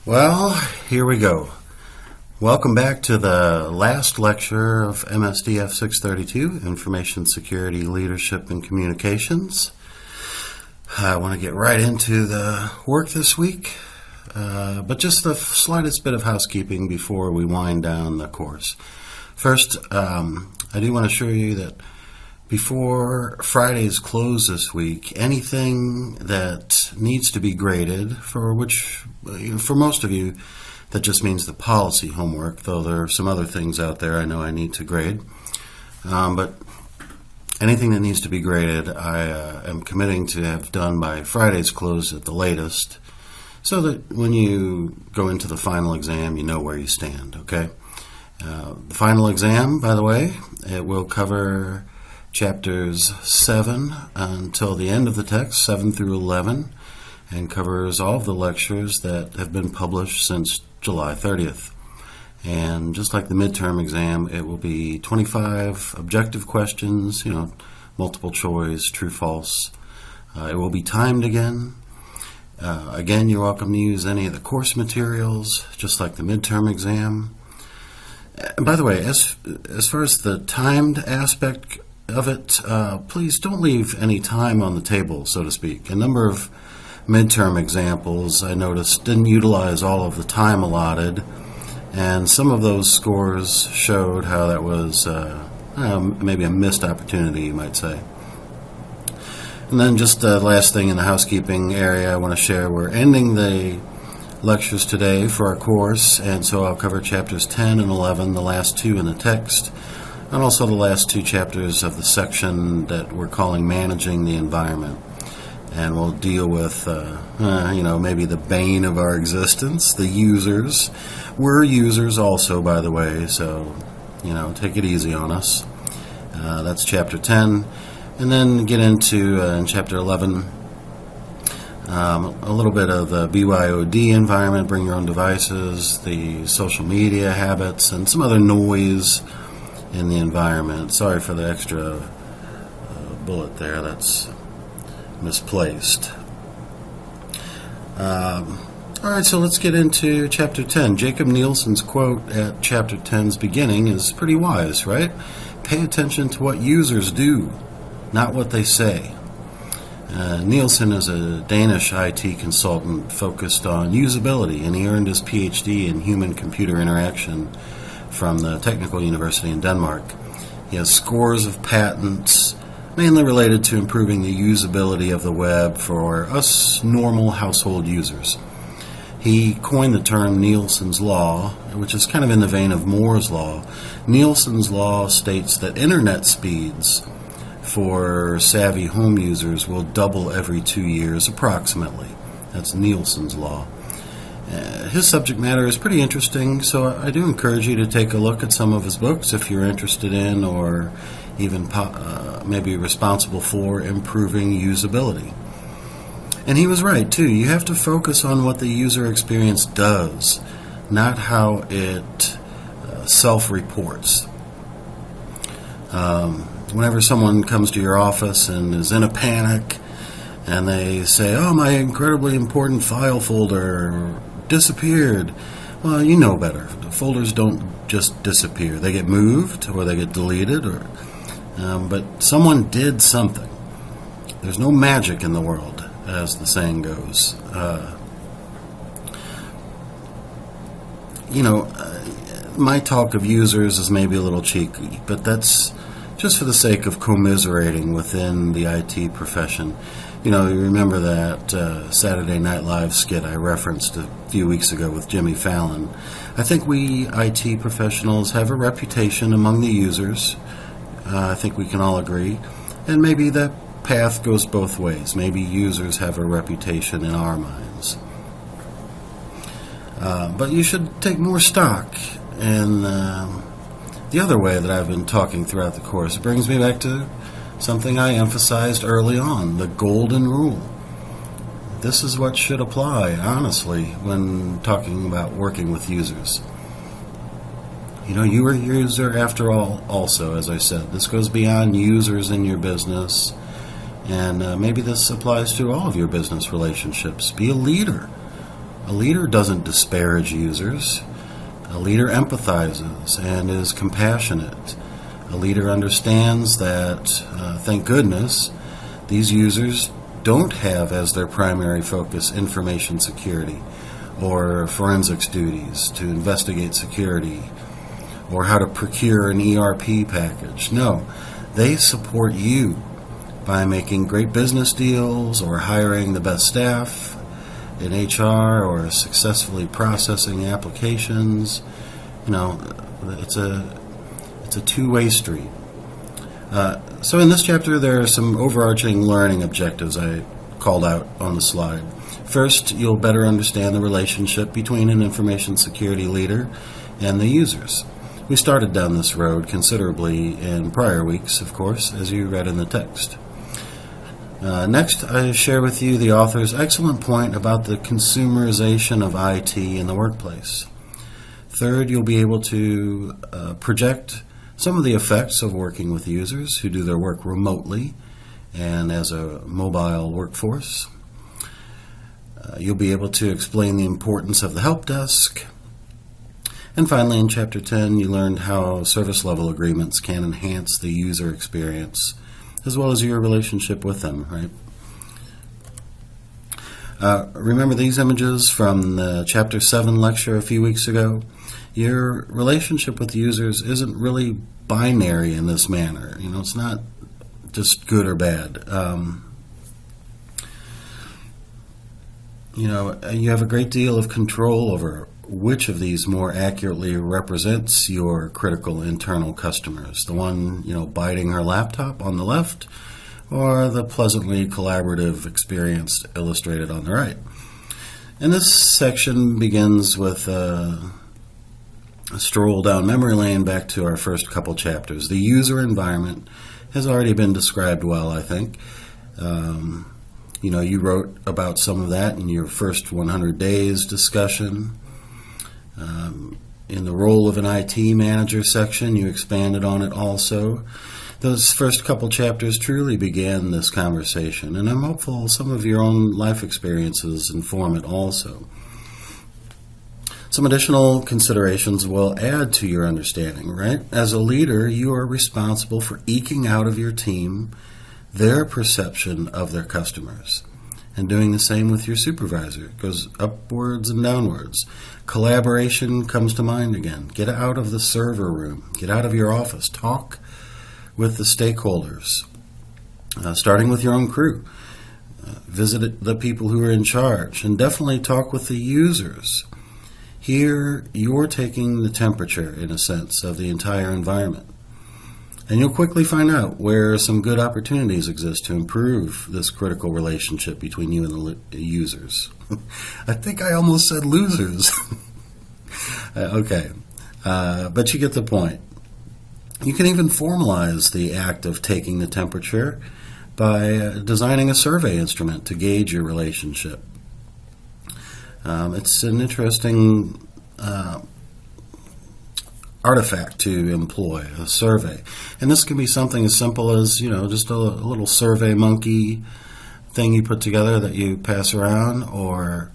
Well, here we go. Welcome back to the last lecture of MSDF 632, Information Security, Leadership, and Communications. I want to get right into the work this week, but just the slightest bit of housekeeping before we wind down the course. First, I do want to assure you that before Friday's close this week, anything that needs to be graded, for most of you, that just means the policy homework, though there are some other things out there I know I need to grade. But anything that needs to be graded, I am committing to have done by Friday's close at the latest, so that when you go into the final exam, you know where you stand, okay? The final exam, by the way, it will cover chapters 7 until the end of the text, 7 through 11, and covers all of the lectures that have been published since July 30th. And just like the midterm exam, it will be 25 objective questions, multiple choice, true, false. It will be timed again. Again, you're welcome to use any of the course materials, just like the midterm exam. And by the way, as far as the timed aspect of it, please don't leave any time on the table, so to speak. A number of midterm examples, I noticed, didn't utilize all of the time allotted, and some of those scores showed how that was maybe a missed opportunity, you might say. And then just the last thing in the housekeeping area I want to share, we're ending the lectures today for our course, and so I'll cover chapters 10 and 11, the last two in the text, and also the last two chapters of the section that we're calling Managing the Environment. And we'll deal with, maybe the bane of our existence, the users. We're users also, by the way, so, take it easy on us. That's chapter 10. And then get into, in chapter 11, a little bit of the BYOD environment, bring your own devices, the social media habits, and some other noise in the environment. Sorry for the extra bullet there, that's misplaced. All right, so let's get into chapter 10. Jacob Nielsen's quote at chapter 10's beginning is pretty wise, right? Pay attention to what users do, not what they say. Nielsen is a Danish IT consultant focused on usability, and he earned his PhD in human-computer interaction from the Technical University in Denmark. He has scores of patents, mainly related to improving the usability of the web for us normal household users. He coined the term Nielsen's Law, which is kind of in the vein of Moore's Law. Nielsen's Law states that internet speeds for savvy home users will double every 2 years approximately. That's Nielsen's Law. His subject matter is pretty interesting, so I do encourage you to take a look at some of his books if you're interested in or even maybe responsible for improving usability. And he was right, too. You have to focus on what the user experience does, not how it self-reports. Whenever someone comes to your office and is in a panic and they say, "Oh, my incredibly important file folder disappeared," well, you know better. The folders don't just disappear. They get moved or they get deleted, but someone did something. There's no magic in the world, as the saying goes. My talk of users is maybe a little cheeky, but that's just for the sake of commiserating within the IT profession. You remember that Saturday Night Live skit I referenced a few weeks ago with Jimmy Fallon. I think we IT professionals have a reputation among the users. I think we can all agree. And maybe that path goes both ways. Maybe users have a reputation in our minds. But you should take more stock in the other way that I've been talking throughout the course. It brings me back to something I emphasized early on, the golden rule. This is what should apply, honestly, when talking about working with users. You are a user after all, also, as I said. This goes beyond users in your business, and maybe this applies to all of your business relationships. Be a leader. A leader doesn't disparage users. A leader empathizes and is compassionate. A leader understands that, thank goodness, these users don't have as their primary focus information security or forensics duties to investigate security or how to procure an ERP package. No, they support you by making great business deals or hiring the best staff in HR or successfully processing applications. It's a two-way street. So in this chapter, there are some overarching learning objectives I called out on the slide. First, you'll better understand the relationship between an information security leader and the users. We started down this road considerably in prior weeks, of course, as you read in the text. Next, I share with you the author's excellent point about the consumerization of IT in the workplace. Third, you'll be able to project some of the effects of working with users who do their work remotely and as a mobile workforce. You'll be able to explain the importance of the help desk. And finally, in Chapter 10, you learned how service level agreements can enhance the user experience as well as your relationship with them, right? Remember these images from the Chapter 7 lecture a few weeks ago? Your relationship with users isn't really binary in this manner. It's not just good or bad. You have a great deal of control over which of these more accurately represents your critical internal customers. The one, biting her laptop on the left, or the pleasantly collaborative experience illustrated on the right. And this section begins with a stroll down memory lane back to our first couple chapters. The user environment has already been described well, I think. You wrote about some of that in your first 100 days discussion. In the role of an IT manager section, you expanded on it also. Those first couple chapters truly began this conversation, and I'm hopeful some of your own life experiences inform it also. Some additional considerations will add to your understanding, right? As a leader, you are responsible for eking out of your team their perception of their customers, and doing the same with your supervisor. It goes upwards and downwards. Collaboration comes to mind again. Get out of the server room. Get out of your office. Talk with the stakeholders, starting with your own crew. Visit the people who are in charge, and definitely talk with the users. Here, you're taking the temperature, in a sense, of the entire environment. And you'll quickly find out where some good opportunities exist to improve this critical relationship between you and the users. I think I almost said losers. Okay, but you get the point. You can even formalize the act of taking the temperature by designing a survey instrument to gauge your relationship. It's an interesting artifact to employ, a survey. And this can be something as simple as, just a little survey monkey thing you put together that you pass around, or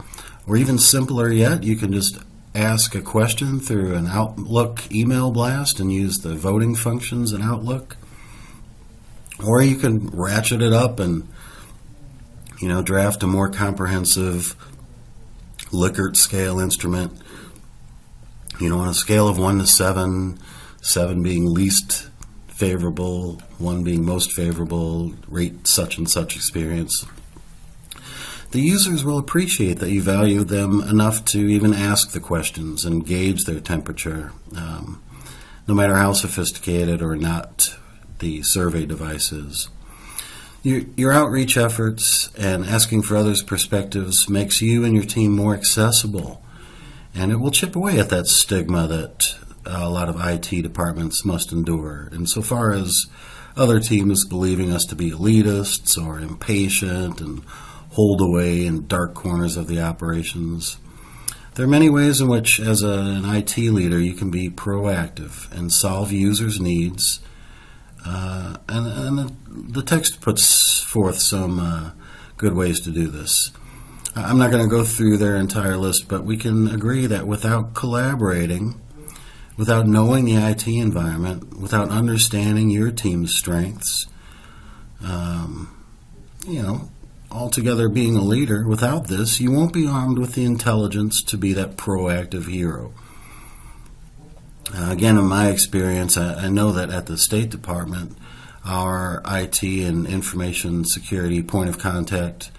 even simpler yet, you can just ask a question through an Outlook email blast and use the voting functions in Outlook. Or you can ratchet it up and, draft a more comprehensive Likert scale instrument. On a scale of 1 to 7, 7 being least favorable, 1 being most favorable, rate such and such experience. The users will appreciate that you value them enough to even ask the questions and gauge their temperature, no matter how sophisticated or not the survey device is. Your outreach efforts and asking for others' perspectives makes you and your team more accessible, and it will chip away at that stigma that a lot of IT departments must endure, insofar as other teams believing us to be elitists or impatient and hold away in dark corners of the operations. There are many ways in which, as an IT leader, you can be proactive and solve users' needs. And the text puts forth some good ways to do this. I'm not going to go through their entire list, but we can agree that without collaborating, without knowing the IT environment, without understanding your team's strengths, altogether being a leader, without this, you won't be armed with the intelligence to be that proactive hero. Again, in my experience, I know that at the State Department, our IT and information security point of contact,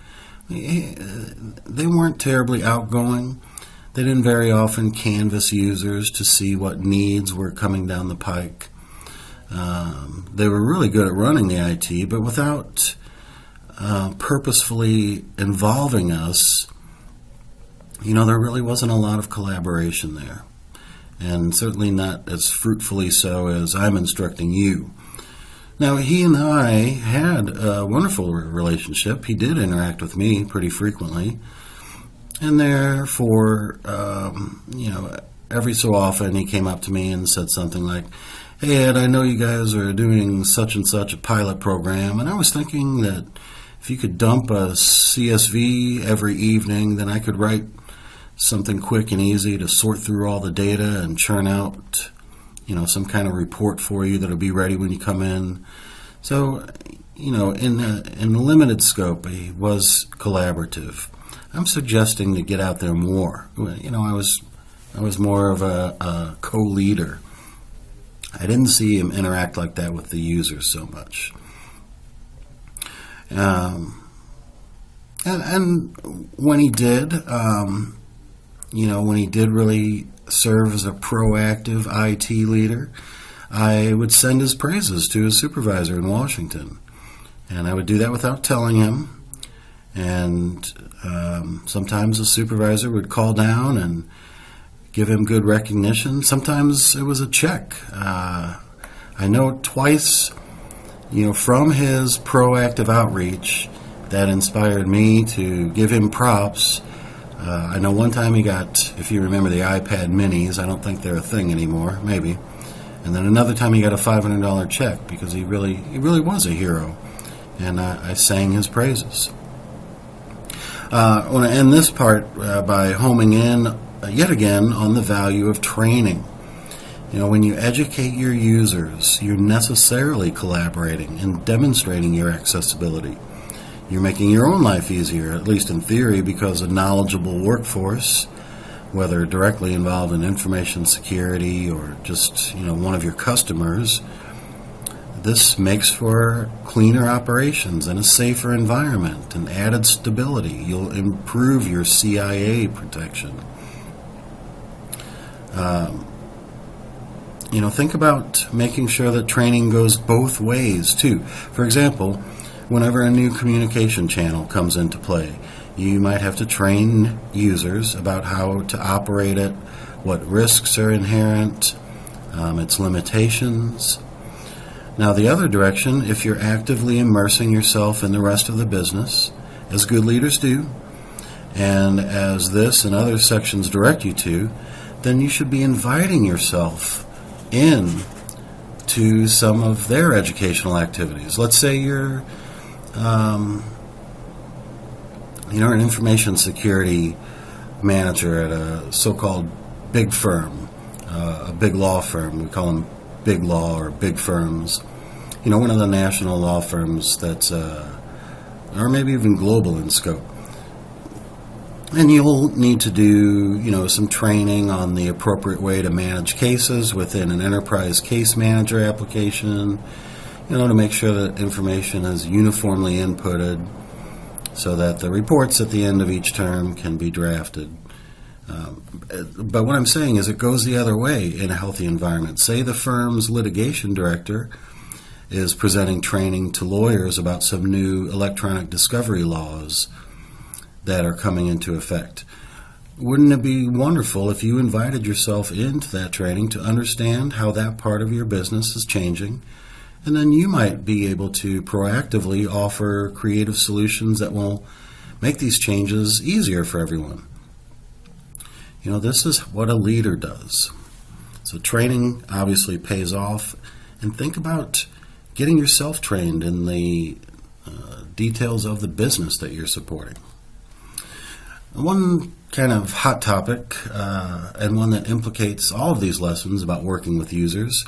they weren't terribly outgoing. They didn't very often canvass users to see what needs were coming down the pike. They were really good at running the IT, but without purposefully involving us, there really wasn't a lot of collaboration there. And certainly not as fruitfully so as I'm instructing you. Now, he and I had a wonderful relationship. He did interact with me pretty frequently. And therefore, every so often he came up to me and said something like, "Hey, Ed, I know you guys are doing such and such a pilot program, and I was thinking that if you could dump a CSV every evening, then I could write something quick and easy to sort through all the data and churn out, some kind of report for you that'll be ready when you come in." So, in a limited scope, he was collaborative. I'm suggesting to get out there more. I was more of a co-leader. I didn't see him interact like that with the users so much. And when he did, when he did really serve as a proactive IT leader, I would send his praises to his supervisor in Washington. And I would do that without telling him. And sometimes the supervisor would call down and give him good recognition. Sometimes it was a check. I know twice, from his proactive outreach that inspired me to give him props. I know one time he got, if you remember the iPad minis, I don't think they're a thing anymore, maybe. And then another time he got a $500 check because he really was a hero. And I sang his praises. I want to end this part by homing in yet again on the value of training. When you educate your users, you're necessarily collaborating and demonstrating your accessibility. You're making your own life easier, at least in theory, because a knowledgeable workforce, whether directly involved in information security or just, one of your customers, this makes for cleaner operations and a safer environment and added stability. You'll improve your CIA protection. Think about making sure that training goes both ways, too. For example, whenever a new communication channel comes into play, you might have to train users about how to operate it, what risks are inherent, its limitations. Now, the other direction, if you're actively immersing yourself in the rest of the business, as good leaders do, and as this and other sections direct you to, then you should be inviting yourself in to some of their educational activities. Let's say you're an information security manager at a so-called big firm, a big law firm. We call them big law or big firms. One of the national law firms that's, or maybe even global in scope. And you'll need to do, some training on the appropriate way to manage cases within an enterprise case manager application, to make sure that information is uniformly inputted so that the reports at the end of each term can be drafted. But what I'm saying is it goes the other way in a healthy environment. Say the firm's litigation director is presenting training to lawyers about some new electronic discovery laws that are coming into effect. Wouldn't it be wonderful if you invited yourself into that training to understand how that part of your business is changing, and then you might be able to proactively offer creative solutions that will make these changes easier for everyone. This is what a leader does. So training obviously pays off, and think about getting yourself trained in the details of the business that you're supporting. One kind of hot topic, and one that implicates all of these lessons about working with users,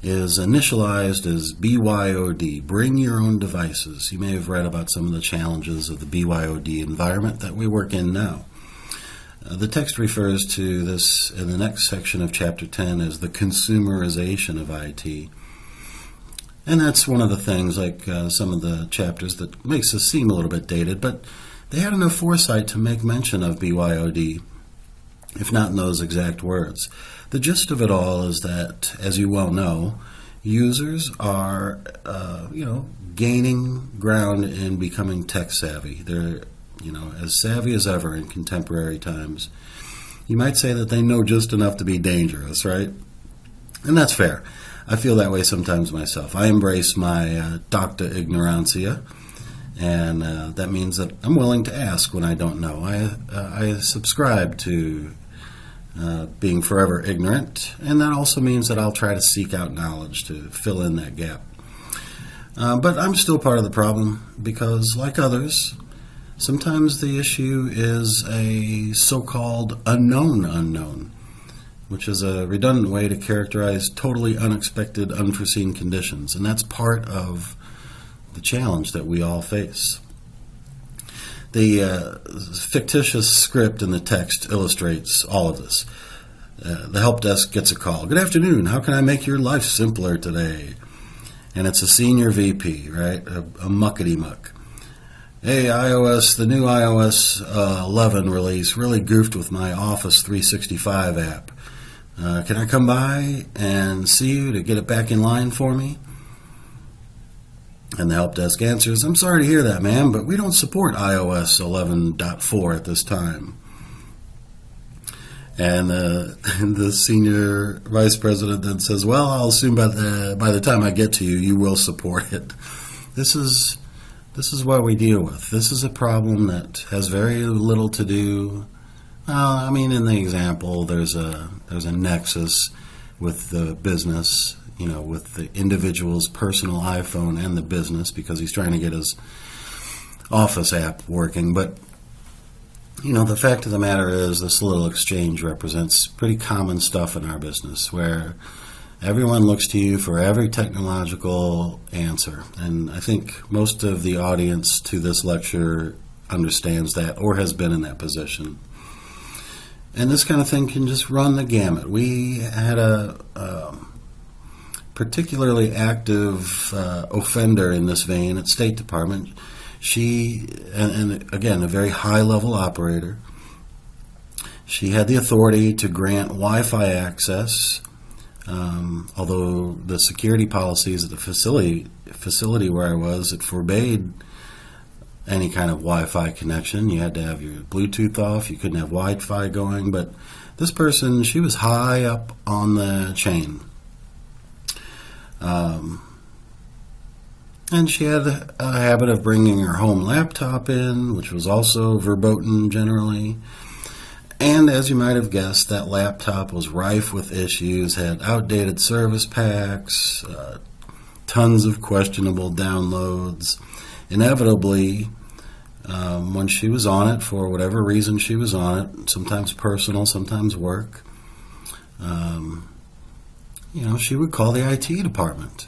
is initialized as BYOD, bring your own devices. You may have read about some of the challenges of the BYOD environment that we work in now. The text refers to this in the next section of Chapter 10 as the consumerization of IT. And that's one of the things, like some of the chapters, that makes us seem a little bit dated, but they had enough foresight to make mention of BYOD, if not in those exact words. The gist of it all is that, as you well know, users are, gaining ground in becoming tech savvy. They're, as savvy as ever in contemporary times. You might say that they know just enough to be dangerous, right? And that's fair. I feel that way sometimes myself. I embrace my docta ignorantia, and that means that I'm willing to ask when I don't know. I subscribe to being forever ignorant, and that also means that I'll try to seek out knowledge to fill in that gap. But I'm still part of the problem because, like others, sometimes the issue is a so-called unknown, which is a redundant way to characterize totally unexpected, unforeseen conditions, and that's part of the challenge that we all face. The fictitious script in the text illustrates all of this. The help desk gets a call. Good afternoon. How can I make your life simpler today? And it's a senior VP, right? A muckety-muck. Hey, the new iOS 11 release really goofed with my Office 365 app. Can I come by and see you to get it back in line for me? And the help desk answers, I'm sorry to hear that, ma'am, but we don't support iOS 11.4 at this time. And the senior vice president then says, well, I'll assume by the time I get to you, you will support it. This is what we deal with. This is a problem that has very little to do. In the example, there's a nexus with the business, with the individual's personal iPhone and the business, because he's trying to get his Office app working. But, the fact of the matter is this little exchange represents pretty common stuff in our business, where everyone looks to you for every technological answer. And I think most of the audience to this lecture understands that or has been in that position. And this kind of thing can just run the gamut. We had a particularly active offender in this vein at State Department. She, and again, a very high-level operator, she had the authority to grant Wi-Fi access, although the security policies at the facility where I was, it forbade any kind of Wi-Fi connection. You had to have your Bluetooth off. You couldn't have Wi-Fi going. But this person, she was high up on the chain. And she had a habit of bringing her home laptop in, which was also verboten generally. And as you might have guessed, that laptop was rife with issues, had outdated service packs, tons of questionable downloads. Inevitably, when she was on it, for whatever reason she was on it, sometimes personal, sometimes work, she would call the IT department.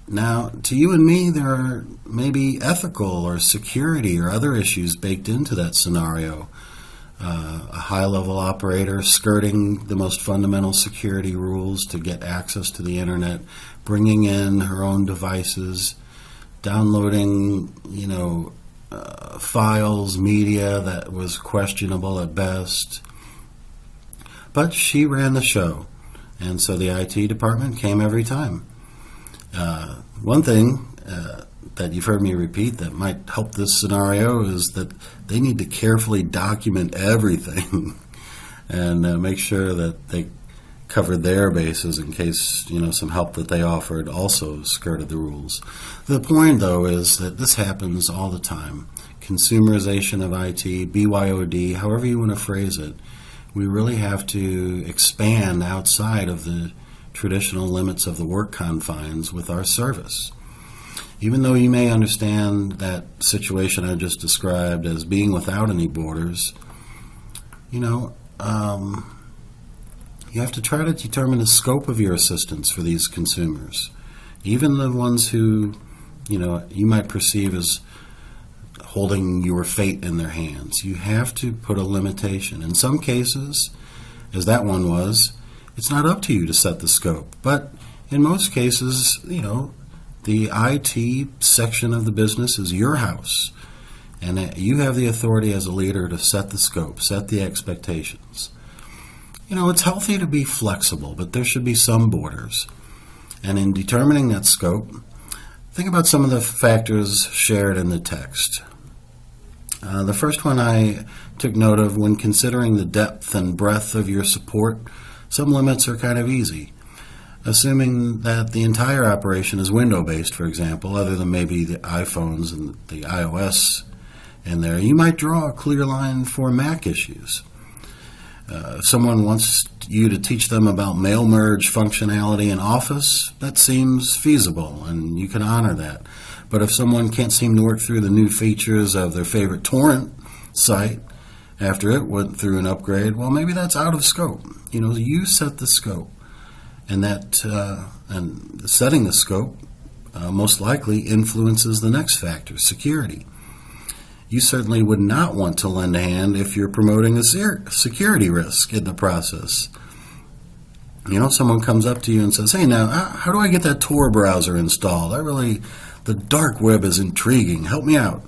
Now, to you and me, there are maybe ethical or security or other issues baked into that scenario. A high-level operator skirting the most fundamental security rules to get access to the internet, bringing in her own devices, downloading, files, media that was questionable at best. But she ran the show, and so the IT department came every time. One thing that you've heard me repeat that might help this scenario is that they need to carefully document everything and make sure that they covered their bases in case, some help that they offered also skirted the rules. The point, though, is that this happens all the time. Consumerization of IT, BYOD, however you want to phrase it, we really have to expand outside of the traditional limits of the work confines with our service. Even though you may understand that situation I just described as being without any borders, you have to try to determine the scope of your assistance for these consumers, even the ones who, you might perceive as holding your fate in their hands. You have to put a limitation. In some cases, as that one was, it's not up to you to set the scope. But in most cases, the IT section of the business is your house, and you have the authority as a leader to set the scope, set the expectations. It's healthy to be flexible, but there should be some borders. And in determining that scope, think about some of the factors shared in the text. The first one I took note of: when considering the depth and breadth of your support, some limits are kind of easy. Assuming that the entire operation is window-based, for example, other than maybe the iPhones and the iOS in there, you might draw a clear line for Mac issues. If someone wants you to teach them about mail merge functionality in Office, that seems feasible, and you can honor that. But if someone can't seem to work through the new features of their favorite torrent site after it went through an upgrade, well, maybe that's out of scope. You set the scope, and and setting the scope most likely influences the next factor, security. You certainly would not want to lend a hand if you're promoting a security risk in the process. Someone comes up to you and says, "Hey, now, how do I get that Tor browser installed? The dark web is intriguing. Help me out."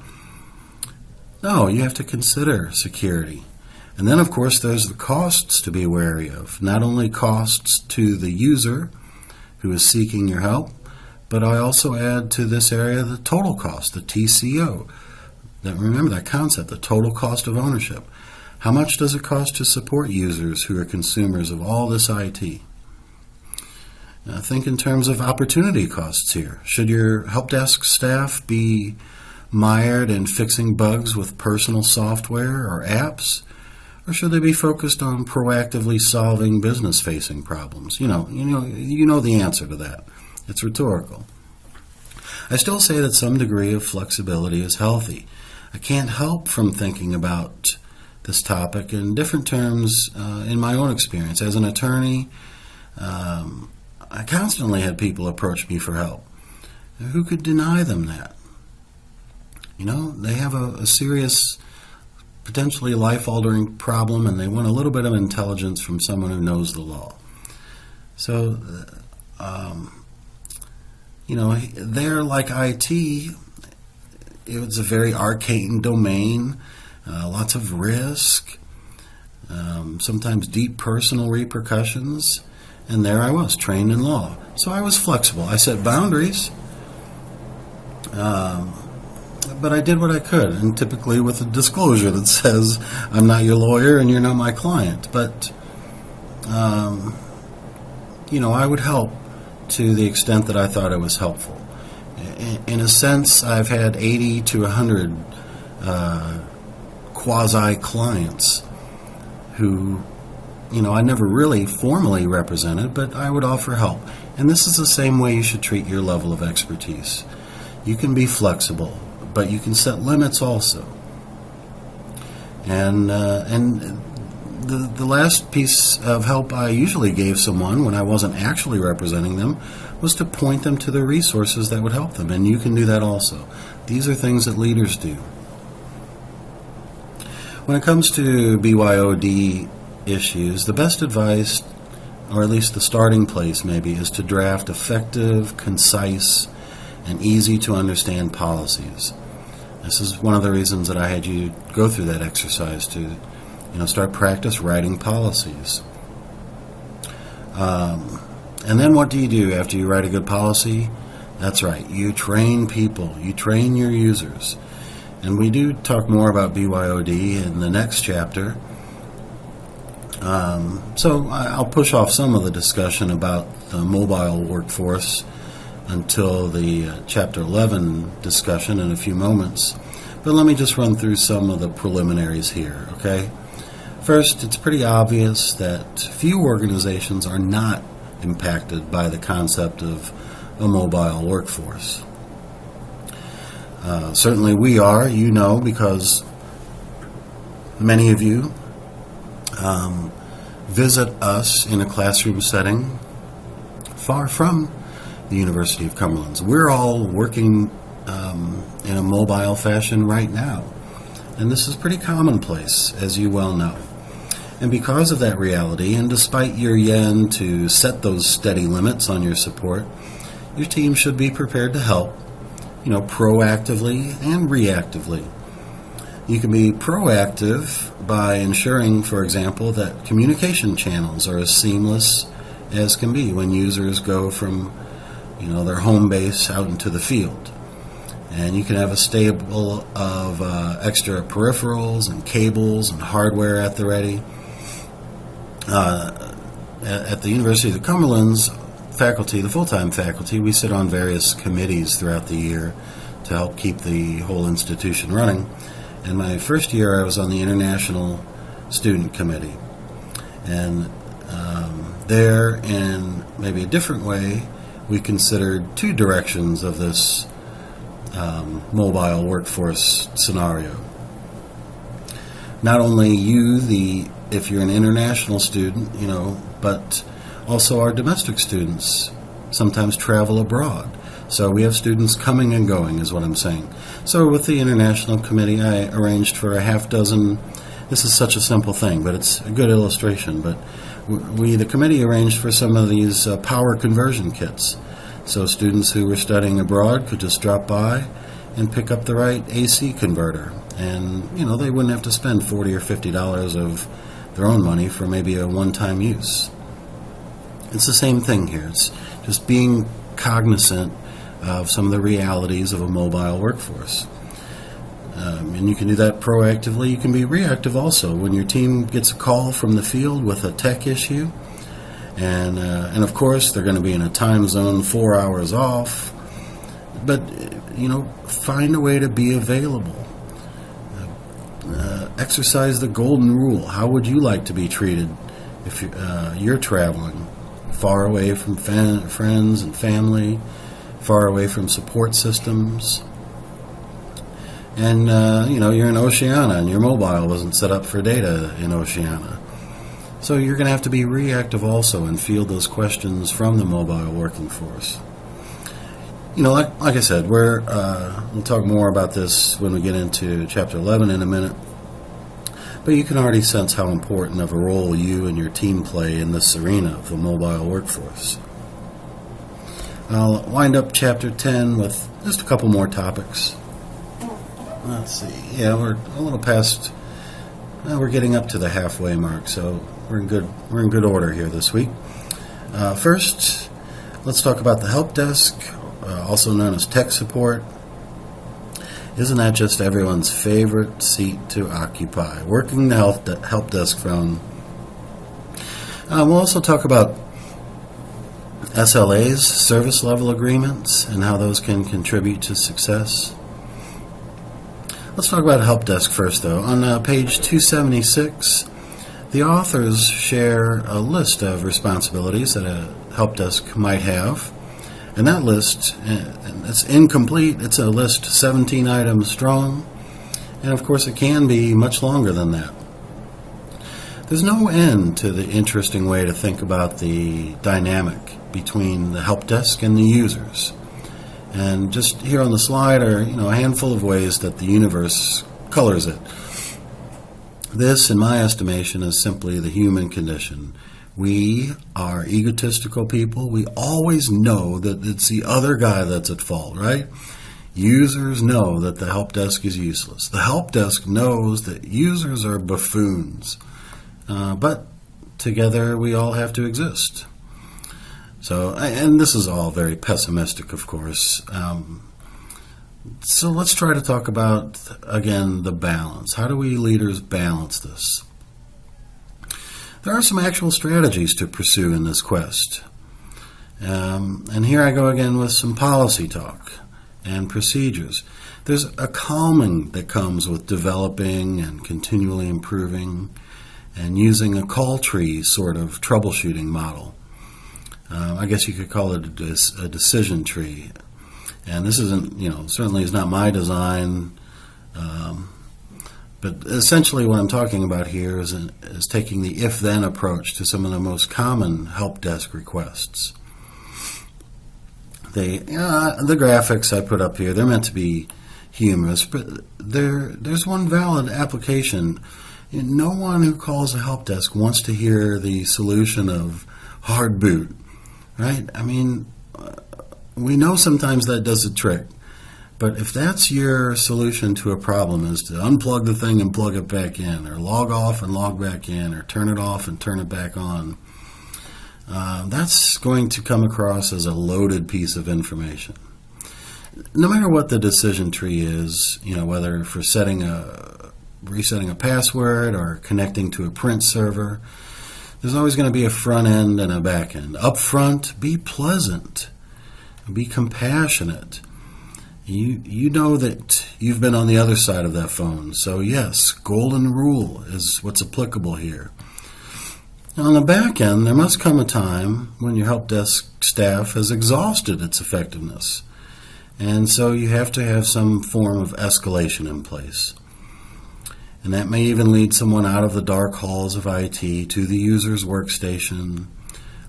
No, you have to consider security. And then, of course, there's the costs to be wary of. Not only costs to the user who is seeking your help, but I also add to this area the total cost, the TCO. Remember that concept, the total cost of ownership. How much does it cost to support users who are consumers of all this IT? Now, think in terms of opportunity costs here. Should your help desk staff be mired in fixing bugs with personal software or apps? Or should they be focused on proactively solving business-facing problems? You know the answer to that. It's rhetorical. I still say that some degree of flexibility is healthy. I can't help from thinking about this topic in different terms in my own experience. As an attorney, I constantly had people approach me for help. Who could deny them that? They have a serious, potentially life-altering problem, and they want a little bit of intelligence from someone who knows the law. So, they're like IT. It's a very arcane domain, lots of risk, sometimes deep personal repercussions, and there I was, trained in law. So I was flexible. I set boundaries, but I did what I could, and typically with a disclosure that says, I'm not your lawyer and you're not my client. But, I would help to the extent that I thought it was helpful. In a sense, I've had 80 to 100 quasi-clients who, I never really formally represented, but I would offer help. And this is the same way you should treat your level of expertise. You can be flexible, but you can set limits also. And the last piece of help I usually gave someone when I wasn't actually representing them was to point them to the resources that would help them, and you can do that also. These are things that leaders do. When it comes to BYOD issues, the best advice, or at least the starting place maybe, is to draft effective, concise, and easy to understand policies. This is one of the reasons that I had you go through that exercise to start practice writing policies. And then what do you do after you write a good policy? That's right, you train people, you train your users. And we do talk more about BYOD in the next chapter. So I'll push off some of the discussion about the mobile workforce until the Chapter 11 discussion in a few moments. But let me just run through some of the preliminaries here, okay? First, it's pretty obvious that few organizations are not impacted by the concept of a mobile workforce. Certainly we are, because many of you visit us in a classroom setting far from the University of Cumberland's. We're all working in a mobile fashion right now, and this is pretty commonplace, as you well know. And because of that reality, and despite your yen to set those steady limits on your support, your team should be prepared to help, proactively and reactively. You can be proactive by ensuring, for example, that communication channels are as seamless as can be when users go from, their home base out into the field. And you can have a stable of extra peripherals and cables and hardware at the ready. At the University of the Cumberland's faculty, the full-time faculty, we sit on various committees throughout the year to help keep the whole institution running. In my first year, I was on the International Student Committee. And there, in maybe a different way, we considered two directions of this mobile workforce scenario. Not only if you're an international student, but also our domestic students sometimes travel abroad. So we have students coming and going, is what I'm saying. So with the International Committee, I arranged for a half dozen. This is such a simple thing, but it's a good illustration. But the committee arranged for some of these power conversion kits. So students who were studying abroad could just drop by and pick up the right AC converter. And, they wouldn't have to spend $40 or $50 of their own money for maybe a one-time use. It's the same thing here. It's just being cognizant of some of the realities of a mobile workforce. And you can do that proactively. You can be reactive also. When your team gets a call from the field with a tech issue, and of course they're going to be in a time zone 4 hours off, but, find a way to be available. Exercise the golden rule. How would you like to be treated if you're traveling far away from friends and family, far away from support systems? And, you're in Oceania and your mobile wasn't set up for data in Oceania. So you're going to have to be reactive also and field those questions from the mobile working force. Like I said, we'll talk more about this when we get into Chapter 11 in a minute. But you can already sense how important of a role you and your team play in this arena of the mobile workforce. I'll wind up Chapter 10 with just a couple more topics. Let's see. Yeah, we're a little past. We're getting up to the halfway mark, so we're in good order here this week. First, let's talk about the help desk, also known as tech support. Isn't that just everyone's favorite seat to occupy? Working the help desk phone. We'll also talk about SLAs, service level agreements, and how those can contribute to success. Let's talk about help desk first, though. On page 276, the authors share a list of responsibilities that a help desk might have. And that list, it's incomplete. It's a list 17 items strong. And of course, it can be much longer than that. There's no end to the interesting way to think about the dynamic between the help desk and the users. And just here on the slide are, a handful of ways that the universe colors it. This, in my estimation, is simply the human condition. We are egotistical people. We always know that it's the other guy that's at fault, right? Users know that the help desk is useless. The help desk knows that users are buffoons. But together we all have to exist. So, and this is all very pessimistic, of course. So let's try to talk about, again, the balance. How do we leaders balance this? There are some actual strategies to pursue in this quest. And here I go again with some policy talk and procedures. There's a calming that comes with developing and continually improving and using a call tree sort of troubleshooting model. I guess you could call it a decision tree. And this isn't, certainly is not my design. But essentially what I'm talking about here is taking the if-then approach to some of the most common help desk requests. The graphics I put up here, they're meant to be humorous, but there's one valid application. No one who calls a help desk wants to hear the solution of hard boot, right? I mean, we know sometimes that does the trick. But if that's your solution to a problem, is to unplug the thing and plug it back in, or log off and log back in, or turn it off and turn it back on, that's going to come across as a loaded piece of information. No matter what the decision tree is, whether for resetting a password or connecting to a print server, there's always going to be a front end and a back end. Up front, be pleasant, be compassionate. You know that you've been on the other side of that phone. So yes, golden rule is what's applicable here. Now, on the back end, there must come a time when your help desk staff has exhausted its effectiveness. And so you have to have some form of escalation in place. And that may even lead someone out of the dark halls of IT to the user's workstation,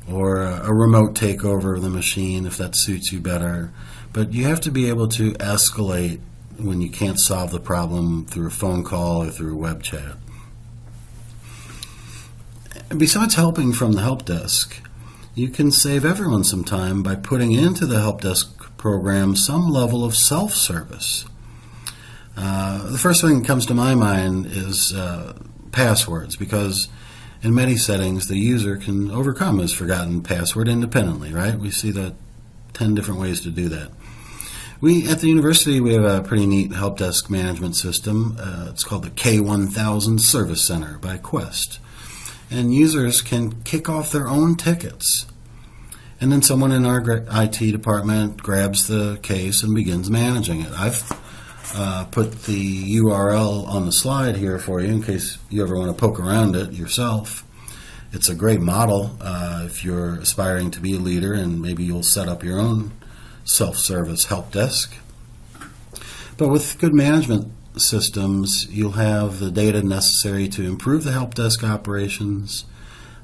or a remote takeover of the machine if that suits you better. But you have to be able to escalate when you can't solve the problem through a phone call or through a web chat. Besides helping from the help desk, you can save everyone some time by putting into the help desk program some level of self-service. The first thing that comes to my mind is passwords, because in many settings the user can overcome his forgotten password independently, right? We see that 10 different ways to do that. At the university, we have a pretty neat help desk management system. It's called the K1000 Service Center by Quest. And users can kick off their own tickets. And then someone in our IT department grabs the case and begins managing it. I've put the URL on the slide here for you in case you ever want to poke around it yourself. It's a great model if you're aspiring to be a leader, and maybe you'll set up your own self-service help desk. But with good management systems, you'll have the data necessary to improve the help desk operations,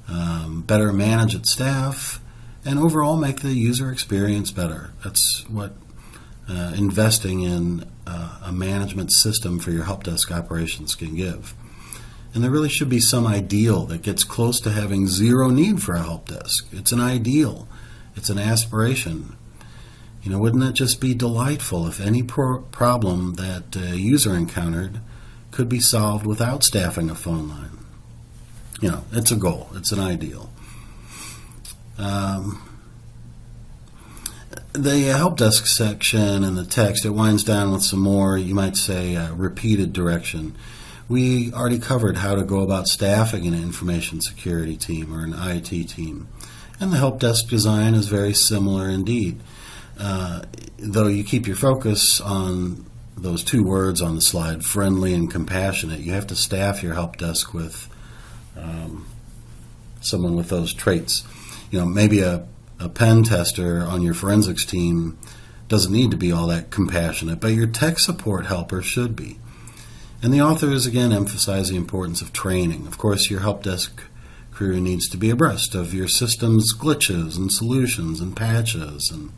better manage its staff, and overall make the user experience better. That's what investing in a management system for your help desk operations can give. And there really should be some ideal that gets close to having zero need for a help desk. It's an ideal. It's an aspiration. Wouldn't it just be delightful if any problem that a user encountered could be solved without staffing a phone line? It's a goal. It's an ideal. The help desk section and the text, it winds down with some more, you might say, repeated direction. We already covered how to go about staffing an information security team or an IT team. And the help desk design is very similar indeed. Though you keep your focus on those two words on the slide, friendly and compassionate, you have to staff your help desk with someone with those traits. Maybe a pen tester on your forensics team doesn't need to be all that compassionate, but your tech support helper should be. And the authors again emphasize the importance of training. Of course, your help desk crew needs to be abreast of your system's glitches and solutions and patches and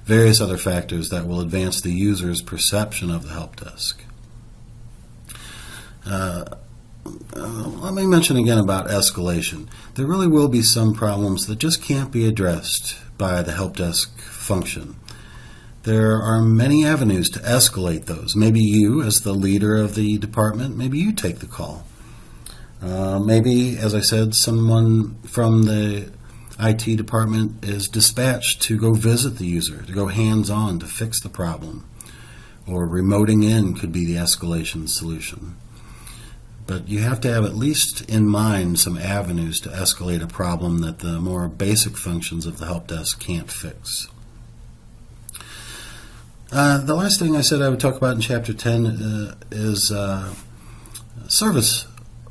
various other factors that will advance the user's perception of the help desk. Let me mention again about escalation. There really will be some problems that just can't be addressed by the help desk function. There are many avenues to escalate those. Maybe you, as the leader of the department, maybe you take the call. Maybe, as I said, someone from the IT department is dispatched to go visit the user, to go hands-on to fix the problem. Or remoting in could be the escalation solution. But you have to have at least in mind some avenues to escalate a problem that the more basic functions of the help desk can't fix. The last thing I said I would talk about in Chapter 10 is service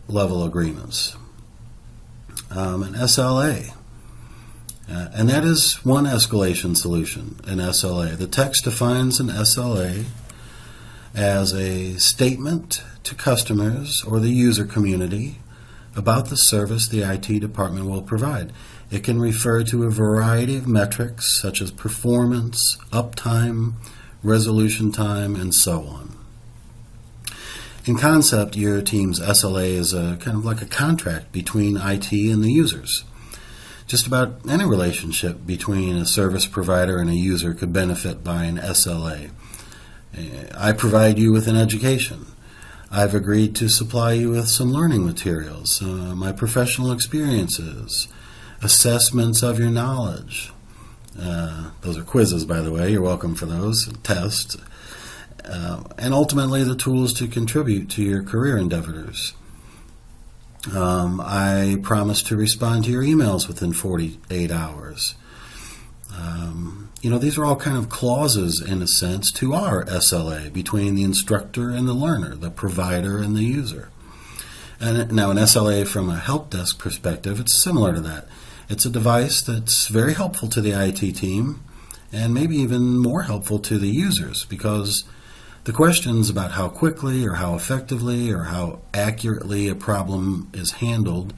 level agreements, an SLA. And that is one escalation solution, an SLA. The text defines an SLA as a statement to customers or the user community about the service the IT department will provide. It can refer to a variety of metrics such as performance, uptime, resolution time, and so on. In concept, your team's SLA is kind of like a contract between IT and the users. Just about any relationship between a service provider and a user could benefit by an SLA. I provide you with an education. I've agreed to supply you with some learning materials, my professional experiences, assessments of your knowledge. Those are quizzes, by the way. You're welcome for those, tests. And ultimately the tools to contribute to your career endeavors. I promise to respond to your emails within 48 hours. These are all kind of clauses, in a sense, to our SLA between the instructor and the learner, the provider and the user. And now an SLA from a help desk perspective, it's similar to that. It's a device that's very helpful to the IT team and maybe even more helpful to the users, because the questions about how quickly or how effectively or how accurately a problem is handled,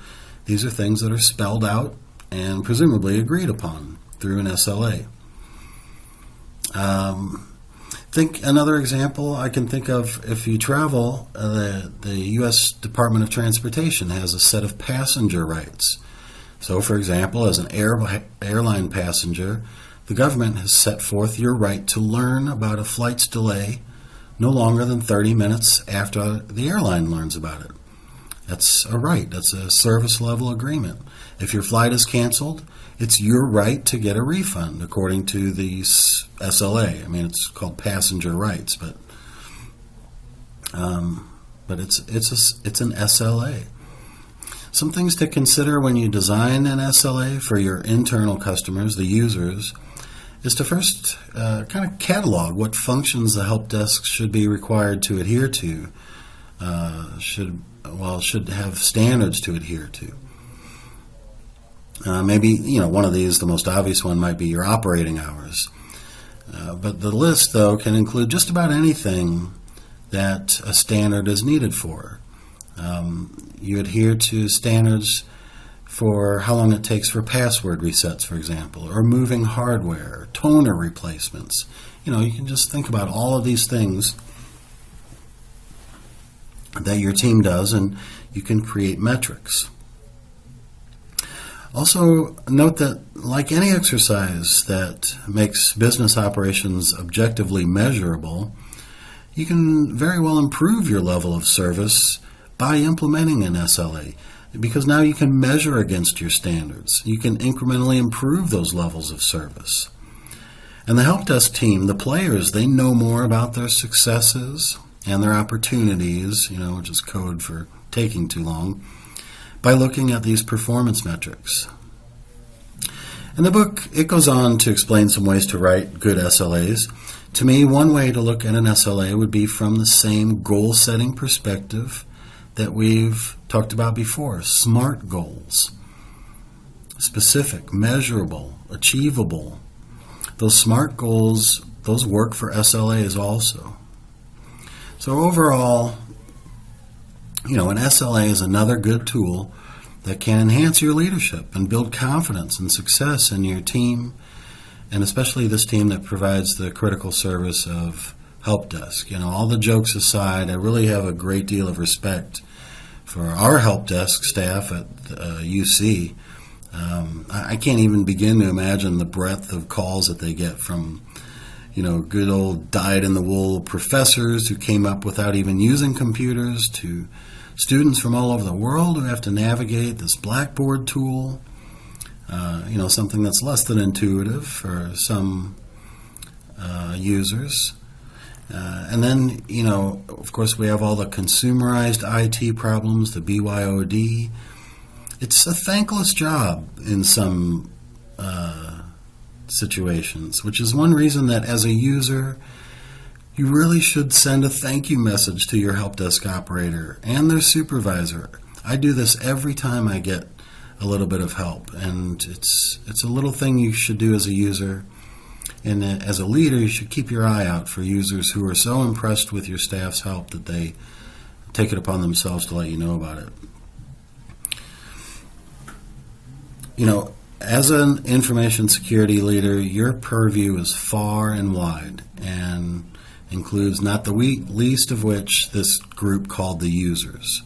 these are things that are spelled out and presumably agreed upon through an SLA. Think another example I can think of: if you travel, the U.S. Department of Transportation has a set of passenger rights. So, for example, as an airline passenger, the government has set forth your right to learn about a flight's delay no longer than 30 minutes after the airline learns about it. That's a right. That's a service level agreement. If your flight is canceled, it's your right to get a refund according to the SLA. I mean, it's called passenger rights, but it's an SLA. Some things to consider when you design an SLA for your internal customers, the users, is to first kind of catalog what functions the help desk should be required to adhere to, should have standards to adhere to. Maybe, one of these, the most obvious one, might be your operating hours. But the list, though, can include just about anything that a standard is needed for. You adhere to standards for how long it takes for password resets, for example, or moving hardware, toner replacements. You can just think about all of these things that your team does, and you can create metrics. Also, note that, like any exercise that makes business operations objectively measurable, you can very well improve your level of service by implementing an SLA, because now you can measure against your standards. You can incrementally improve those levels of service. And the help desk team, the players, they know more about their successes and their opportunities, which is code for taking too long, by looking at these performance metrics. In the book, it goes on to explain some ways to write good SLAs. To me, one way to look at an SLA would be from the same goal-setting perspective that we've talked about before: SMART goals. Specific, measurable, achievable. Those SMART goals, those work for SLAs also. So overall, an SLA is another good tool that can enhance your leadership and build confidence and success in your team, and especially this team that provides the critical service of help desk. All the jokes aside, I really have a great deal of respect for our help desk staff at UC. I can't even begin to imagine the breadth of calls that they get from, good old dyed-in-the-wool professors who came up without even using computers, to students from all over the world who have to navigate this Blackboard tool, something that's less than intuitive for some users. And then, of course, we have all the consumerized IT problems, the BYOD. It's a thankless job in some situations, which is one reason that as a user, you really should send a thank you message to your help desk operator and their supervisor. I do this every time I get a little bit of help. And it's a little thing you should do as a user. And as a leader, you should keep your eye out for users who are so impressed with your staff's help that they take it upon themselves to let you know about it. You know, as an information security leader, your purview is far and wide and includes not the least of which this group called the users.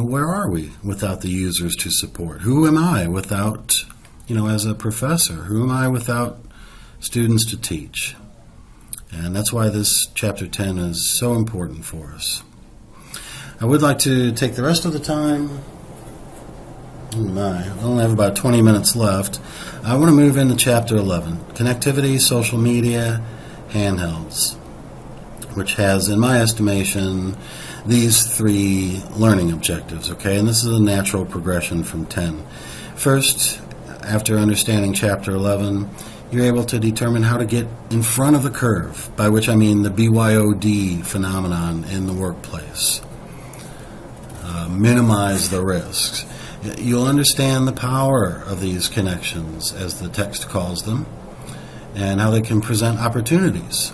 Where are we without the users to support? Who am I without, as a professor? Who am I without students to teach? And that's why this Chapter 10 is so important for us. I would like to take the rest of the time. I only have about 20 minutes left. I want to move into Chapter 11, Connectivity, Social Media, Handhelds, which has, in my estimation, these 3 learning objectives, okay? And this is a natural progression from 10. First, after understanding Chapter 11, you're able to determine how to get in front of the curve, by which I mean the BYOD phenomenon in the workplace. Minimize the risks. You'll understand the power of these connections, as the text calls them, and how they can present opportunities.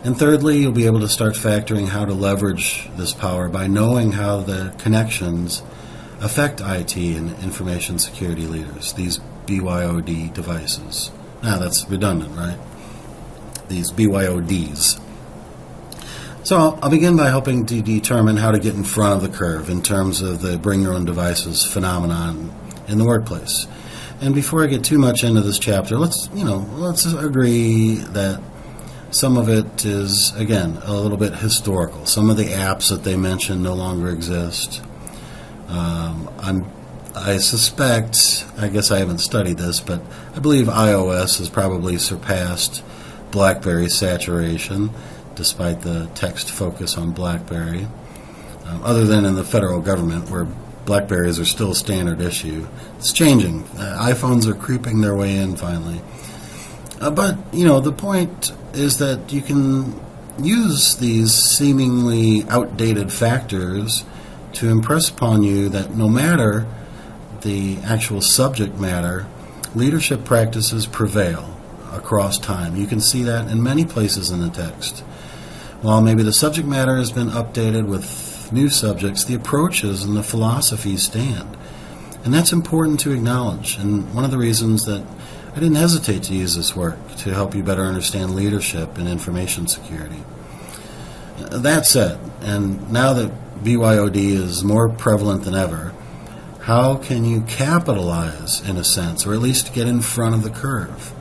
And thirdly, you'll be able to start factoring how to leverage this power by knowing how the connections affect IT and information security leaders, these BYOD devices. Now, that's redundant, right? These BYODs. So I'll begin by helping to determine how to get in front of the curve in terms of the bring your own devices phenomenon in the workplace. And before I get too much into this chapter, let's agree that some of it is, again, a little bit historical. Some of the apps that they mention no longer exist. I suspect, I guess I haven't studied this, but I believe iOS has probably surpassed BlackBerry's saturation, despite the text focus on BlackBerry, other than in the federal government, where BlackBerries are still standard issue. It's changing. iPhones are creeping their way in finally. But, the point is that you can use these seemingly outdated factors to impress upon you that no matter the actual subject matter, leadership practices prevail across time. You can see that in many places in the text. While maybe the subject matter has been updated with new subjects, the approaches and the philosophies stand. And that's important to acknowledge, and one of the reasons that I didn't hesitate to use this work to help you better understand leadership and information security. That said, and now that BYOD is more prevalent than ever, how can you capitalize, in a sense, or at least get in front of the curve?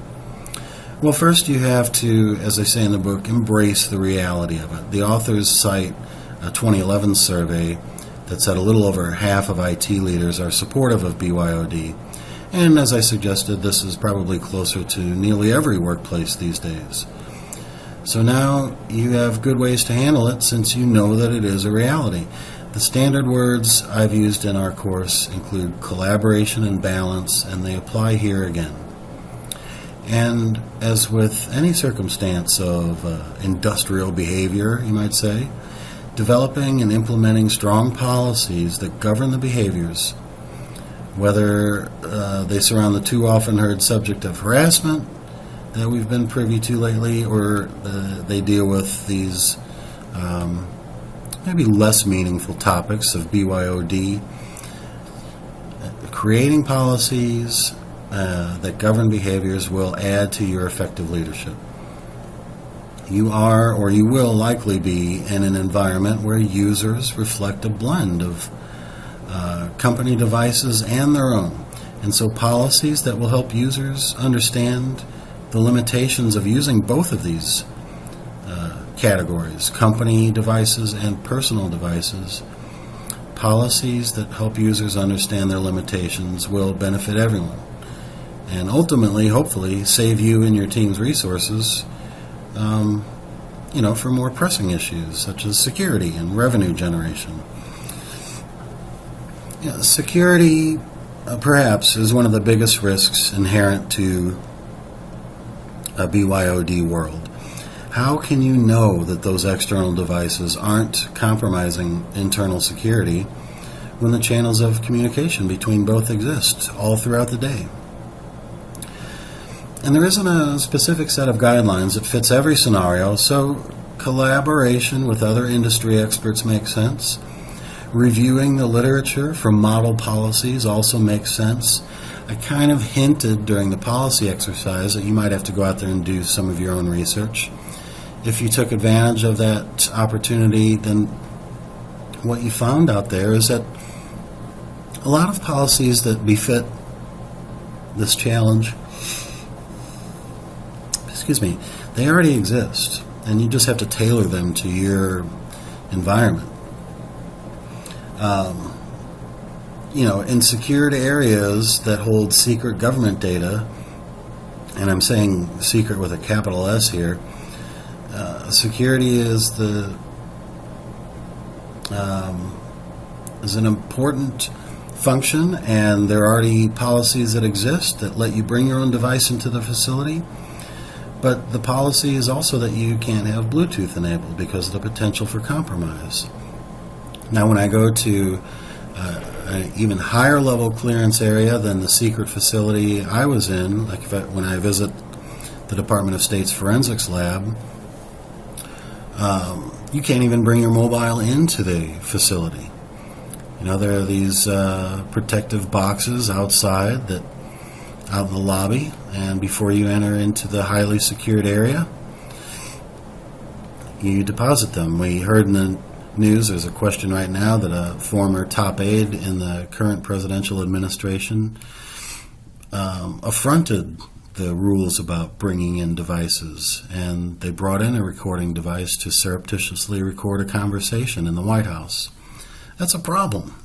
Well, first you have to, as I say in the book, embrace the reality of it. The authors cite a 2011 survey that said a little over half of IT leaders are supportive of BYOD. And as I suggested, this is probably closer to nearly every workplace these days. So now you have good ways to handle it since you know that it is a reality. The standard words I've used in our course include collaboration and balance, and they apply here again. And as with any circumstance of industrial behavior, you might say, developing and implementing strong policies that govern the behaviors, whether they surround the too often heard subject of harassment that we've been privy to lately, or they deal with these maybe less meaningful topics of BYOD, creating policies that govern behaviors will add to your effective leadership. You are, or you will likely be, in an environment where users reflect a blend of company devices and their own. And so policies that will help users understand the limitations of using both of these categories, company devices and personal devices, policies that help users understand their limitations will benefit everyone. And ultimately, hopefully, save you and your team's resources for more pressing issues such as security and revenue generation. Security, perhaps, is one of the biggest risks inherent to a BYOD world. How can you know that those external devices aren't compromising internal security when the channels of communication between both exist all throughout the day. And there isn't a specific set of guidelines that fits every scenario, so collaboration with other industry experts makes sense. Reviewing the literature from model policies also makes sense. I kind of hinted during the policy exercise that you might have to go out there and do some of your own research. If you took advantage of that opportunity, then what you found out there is that a lot of policies that befit this challenge, they already exist, and you just have to tailor them to your environment. In secured areas that hold secret government data, and I'm saying secret with a capital S here, security is an important function, and there are already policies that exist that let you bring your own device into the facility. But the policy is also that you can't have Bluetooth enabled because of the potential for compromise. Now, when I go to an even higher level clearance area than the secret facility I was in, like when I visit the Department of State's forensics lab, you can't even bring your mobile into the facility. There are these protective boxes outside out in the lobby, and before you enter into the highly secured area, you deposit them. We heard in the news there's a question right now that a former top aide in the current presidential administration affronted the rules about bringing in devices, and they brought in a recording device to surreptitiously record a conversation in the White House. That's a problem.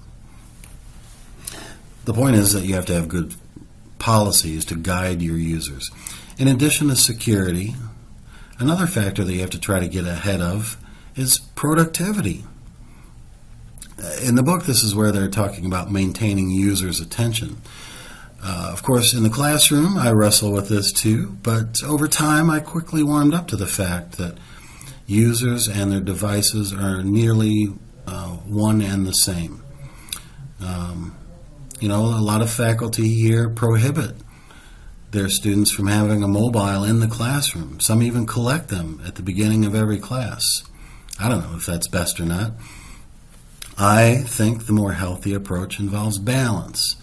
The point is that you have to have good policies to guide your users. In addition to security, another factor that you have to try to get ahead of is productivity. In the book, this is where they're talking about maintaining users' attention. Of course, in the classroom, I wrestle with this too, but over time, I quickly warmed up to the fact that users and their devices are nearly one and the same. A lot of faculty here prohibit their students from having a mobile in the classroom. Some even collect them at the beginning of every class. I don't know if that's best or not. I think the more healthy approach involves balance.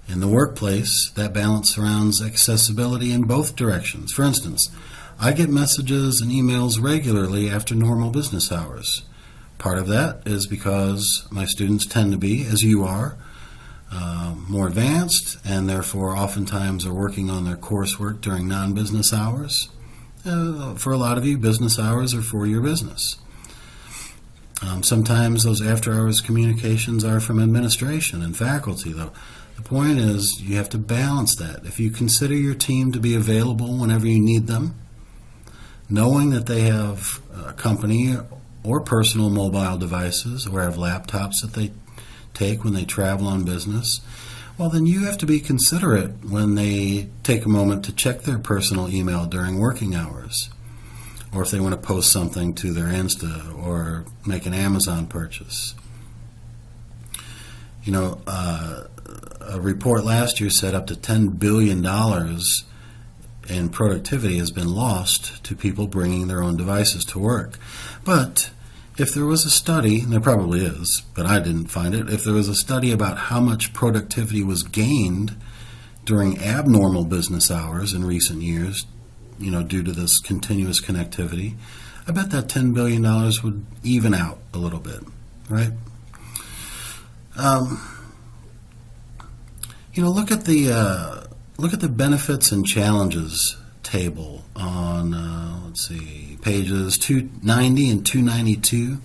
In the workplace, that balance surrounds accessibility in both directions. For instance, I get messages and emails regularly after normal business hours. Part of that is because my students tend to be, as you are, more advanced, and therefore oftentimes are working on their coursework during non-business hours. For a lot of you, business hours are for your business. Sometimes those after-hours communications are from administration and faculty, though. The point is you have to balance that. If you consider your team to be available whenever you need them, knowing that they have company or personal mobile devices or have laptops that they take when they travel on business, well, then you have to be considerate when they take a moment to check their personal email during working hours, or if they want to post something to their Insta or make an Amazon purchase. A report last year said up to $10 billion in productivity has been lost to people bringing their own devices to work. But if there was a study, and there probably is, but I didn't find it, if there was a study about how much productivity was gained during abnormal business hours in recent years, due to this continuous connectivity, I bet that $10 billion would even out a little bit, right? Look at the benefits and challenges table on, pages 290 and 292.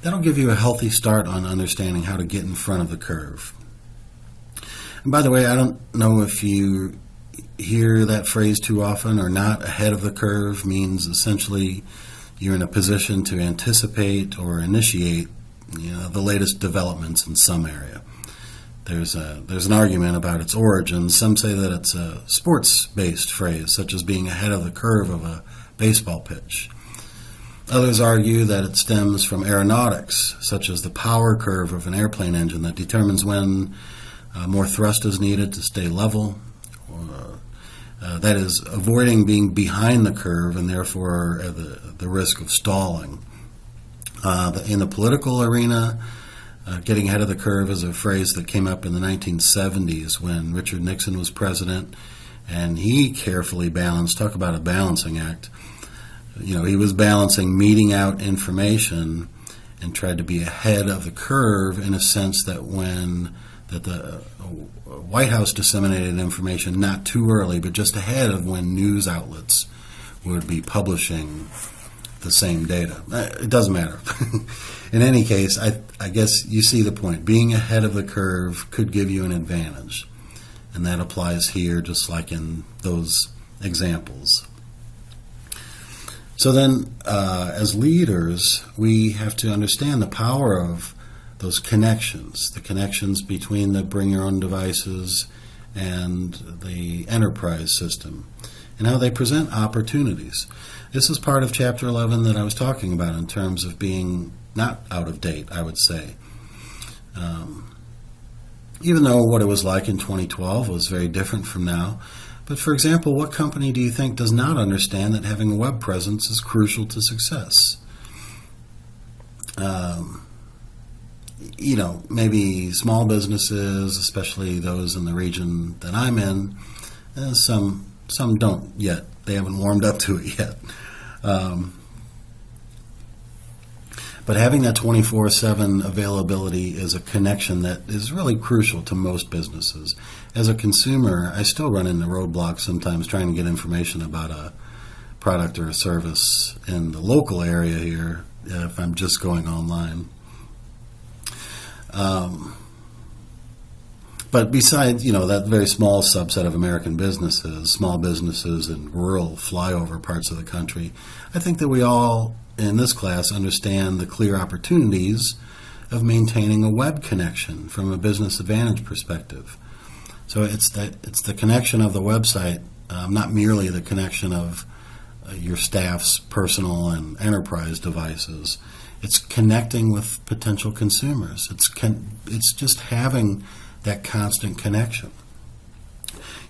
That'll give you a healthy start on understanding how to get in front of the curve. And by the way, I don't know if you hear that phrase too often or not. Ahead of the curve means essentially you're in a position to anticipate or initiate the latest developments in some area. There's an argument about its origins. Some say that it's a sports-based phrase, such as being ahead of the curve of a baseball pitch. Others argue that it stems from aeronautics, such as the power curve of an airplane engine that determines when more thrust is needed to stay level, that is, avoiding being behind the curve and therefore the risk of stalling. In the political arena, getting ahead of the curve is a phrase that came up in the 1970s when Richard Nixon was president, and he carefully balanced, talk about a balancing act. He was balancing meting out information and tried to be ahead of the curve in a sense that the White House disseminated information not too early, but just ahead of when news outlets would be publishing the same data. It doesn't matter. In any case, I guess you see the point. Being ahead of the curve could give you an advantage, and that applies here just like in those examples. So then, as leaders, we have to understand the power of those connections, the connections between the bring your own devices and the enterprise system, and how they present opportunities. This is part of Chapter 11 that I was talking about in terms of being not out of date, I would say. Even though what it was like in 2012 was very different from now. But for example, what company do you think does not understand that having a web presence is crucial to success? Maybe small businesses, especially those in the region that I'm in, some don't yet. They haven't warmed up to it yet. But having that 24/7 availability is a connection that is really crucial to most businesses. As a consumer, I still run into roadblocks sometimes trying to get information about a product or a service in the local area here if I'm just going online. But besides, that very small subset of American businesses, small businesses in rural flyover parts of the country, I think that we all in this class understand the clear opportunities of maintaining a web connection from a business advantage perspective. So it's the connection of the website, not merely the connection of your staff's personal and enterprise devices. It's connecting with potential consumers. It's just having that constant connection.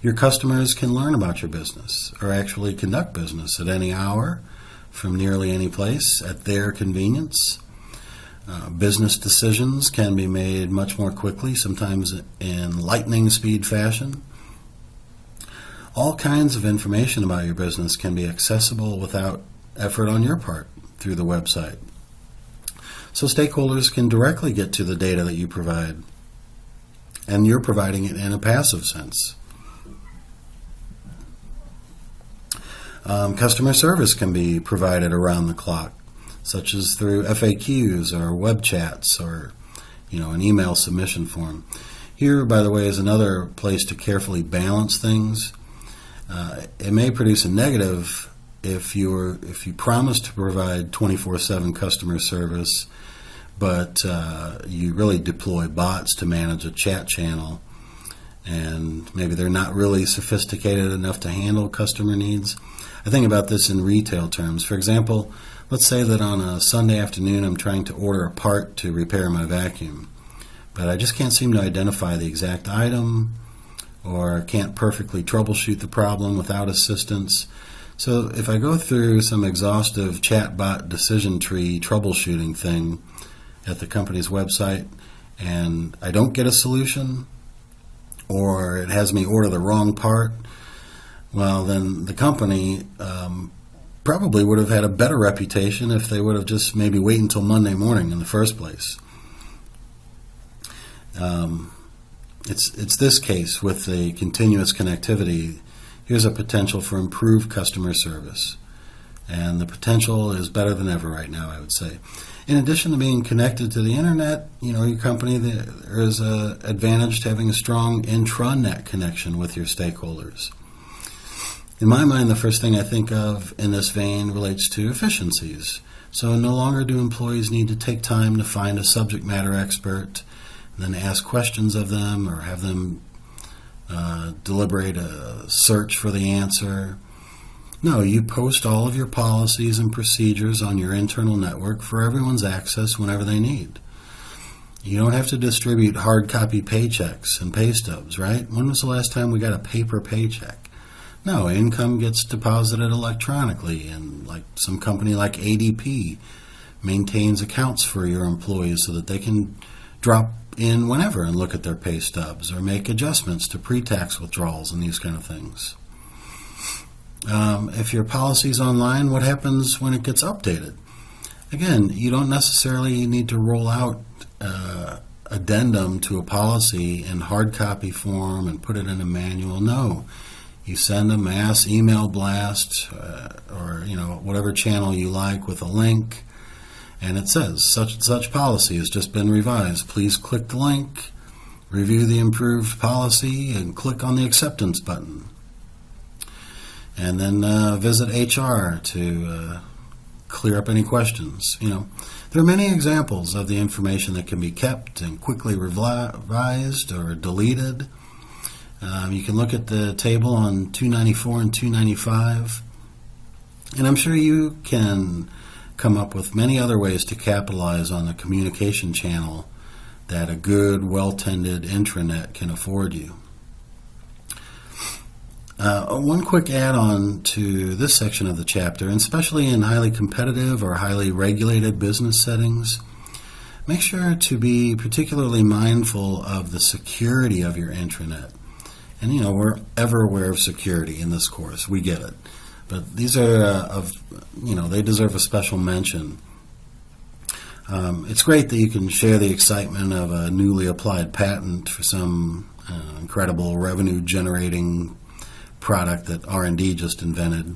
Your customers can learn about your business or actually conduct business at any hour from nearly any place at their convenience. Business decisions can be made much more quickly, sometimes in lightning speed fashion. All kinds of information about your business can be accessible without effort on your part through the website. So stakeholders can directly get to the data that you provide, and you're providing it in a passive sense. Customer service can be provided around the clock, such as through FAQs or web chats or an email submission form. Here, by the way, is another place to carefully balance things. It may produce a negative if you promise to provide 24/7 customer service, but you really deploy bots to manage a chat channel, and maybe they're not really sophisticated enough to handle customer needs. I think about this in retail terms. For example, let's say that on a Sunday afternoon I'm trying to order a part to repair my vacuum, but I just can't seem to identify the exact item or can't perfectly troubleshoot the problem without assistance. So if I go through some exhaustive chatbot decision tree troubleshooting thing at the company's website and I don't get a solution, or it has me order the wrong part, well, then the company probably would have had a better reputation if they would have just maybe waited until Monday morning in the first place. It's this case with the continuous connectivity. Here's a potential for improved customer service, and the potential is better than ever right now, I would say. In addition to being connected to the internet, your company, there is an advantage to having a strong intranet connection with your stakeholders. In my mind, the first thing I think of in this vein relates to efficiencies. So no longer do employees need to take time to find a subject matter expert and then ask questions of them or have them deliberate a search for the answer. No, you post all of your policies and procedures on your internal network for everyone's access whenever they need. You don't have to distribute hard copy paychecks and pay stubs, right? When was the last time we got a paper paycheck? No, income gets deposited electronically, and like some company like ADP maintains accounts for your employees so that they can drop in whenever and look at their pay stubs or make adjustments to pre-tax withdrawals and these kind of things. If your policy's online, what happens when it gets updated? Again, you don't necessarily need to roll out addendum to a policy in hard copy form and put it in a manual. No, you send a mass email blast or whatever channel you like with a link, and it says such and such policy has just been revised. Please click the link, review the improved policy, and click on the acceptance button. And then visit HR to clear up any questions. There are many examples of the information that can be kept and quickly revised or deleted. You can look at the table on 294 and 295, and I'm sure you can come up with many other ways to capitalize on the communication channel that a good, well-tended intranet can afford you. One quick add-on to this section of the chapter, and especially in highly competitive or highly regulated business settings, make sure to be particularly mindful of the security of your intranet. And we're ever aware of security in this course. We get it. But these are, they deserve a special mention. It's great that you can share the excitement of a newly applied patent for some incredible revenue-generating product that R&D just invented.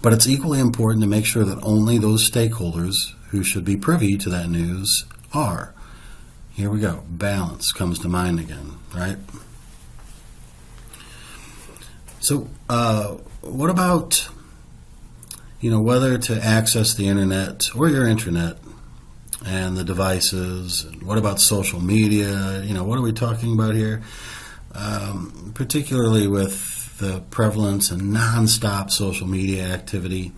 But it's equally important to make sure that only those stakeholders who should be privy to that news are. Here we go. Balance comes to mind again, right? So, what about, whether to access the internet or your intranet and the devices? What about social media? What are we talking about here? Particularly with the prevalence and nonstop social media activity.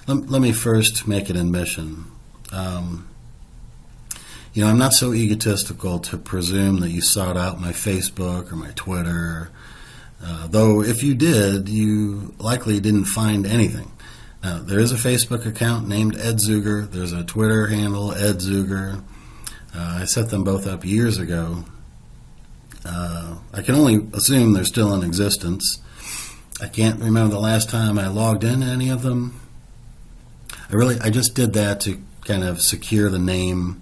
Let me first make an admission. I'm not so egotistical to presume that you sought out my Facebook or my Twitter, though if you did, you likely didn't find anything. Now, there is a Facebook account named Ed Zuger. There's a Twitter handle, Ed Zuger. I set them both up years ago. I can only assume they're still in existence. I can't remember the last time I logged into any of them. I just did that to kind of secure the name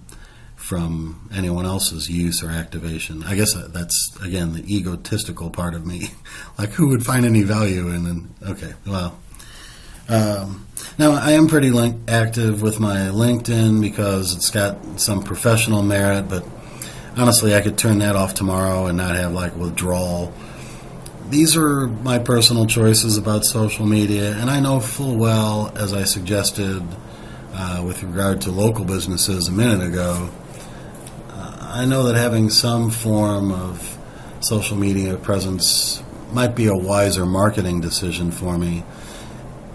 from anyone else's use or activation. I guess that's, again, the egotistical part of me. Like, who would find any value in it? Okay, well. Now, I am pretty active with my LinkedIn because it's got some professional merit, but honestly, I could turn that off tomorrow and not have withdrawal. These are my personal choices about social media, and I know full well, as I suggested with regard to local businesses a minute ago, I know that having some form of social media presence might be a wiser marketing decision for me,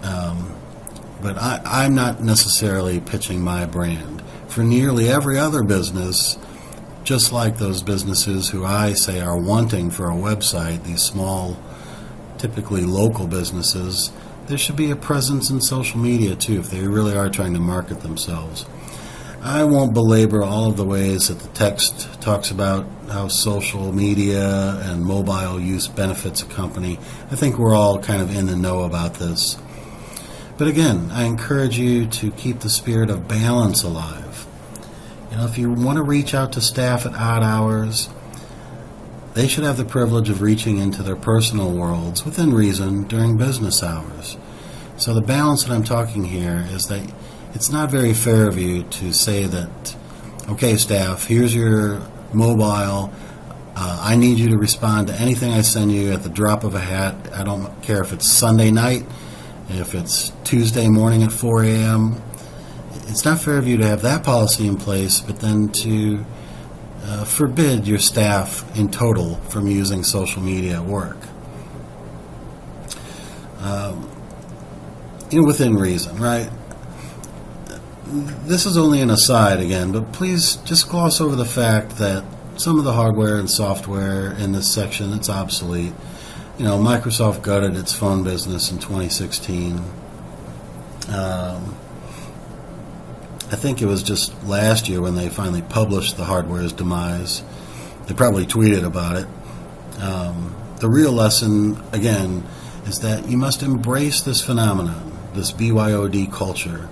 but I'm not necessarily pitching my brand. For nearly every other business, just like those businesses who I say are wanting for a website, these small, typically local businesses, there should be a presence in social media too if they really are trying to market themselves. I won't belabor all of the ways that the text talks about how social media and mobile use benefits a company. I think we're all kind of in the know about this. But again, I encourage you to keep the spirit of balance alive. If you want to reach out to staff at odd hours, they should have the privilege of reaching into their personal worlds within reason during business hours. So the balance that I'm talking here is that it's not very fair of you to say that, okay, staff, here's your mobile. I need you to respond to anything I send you at the drop of a hat. I don't care if it's Sunday night, if it's Tuesday morning at 4 a.m., it's not fair of you to have that policy in place, but then to forbid your staff in total from using social media at work. within reason, right? This is only an aside again, but please just gloss over the fact that some of the hardware and software in this section, it's obsolete. Microsoft gutted its phone business in 2016. I think it was just last year when they finally published the hardware's demise. They probably tweeted about it. The real lesson, again, is that you must embrace this phenomenon, this BYOD culture,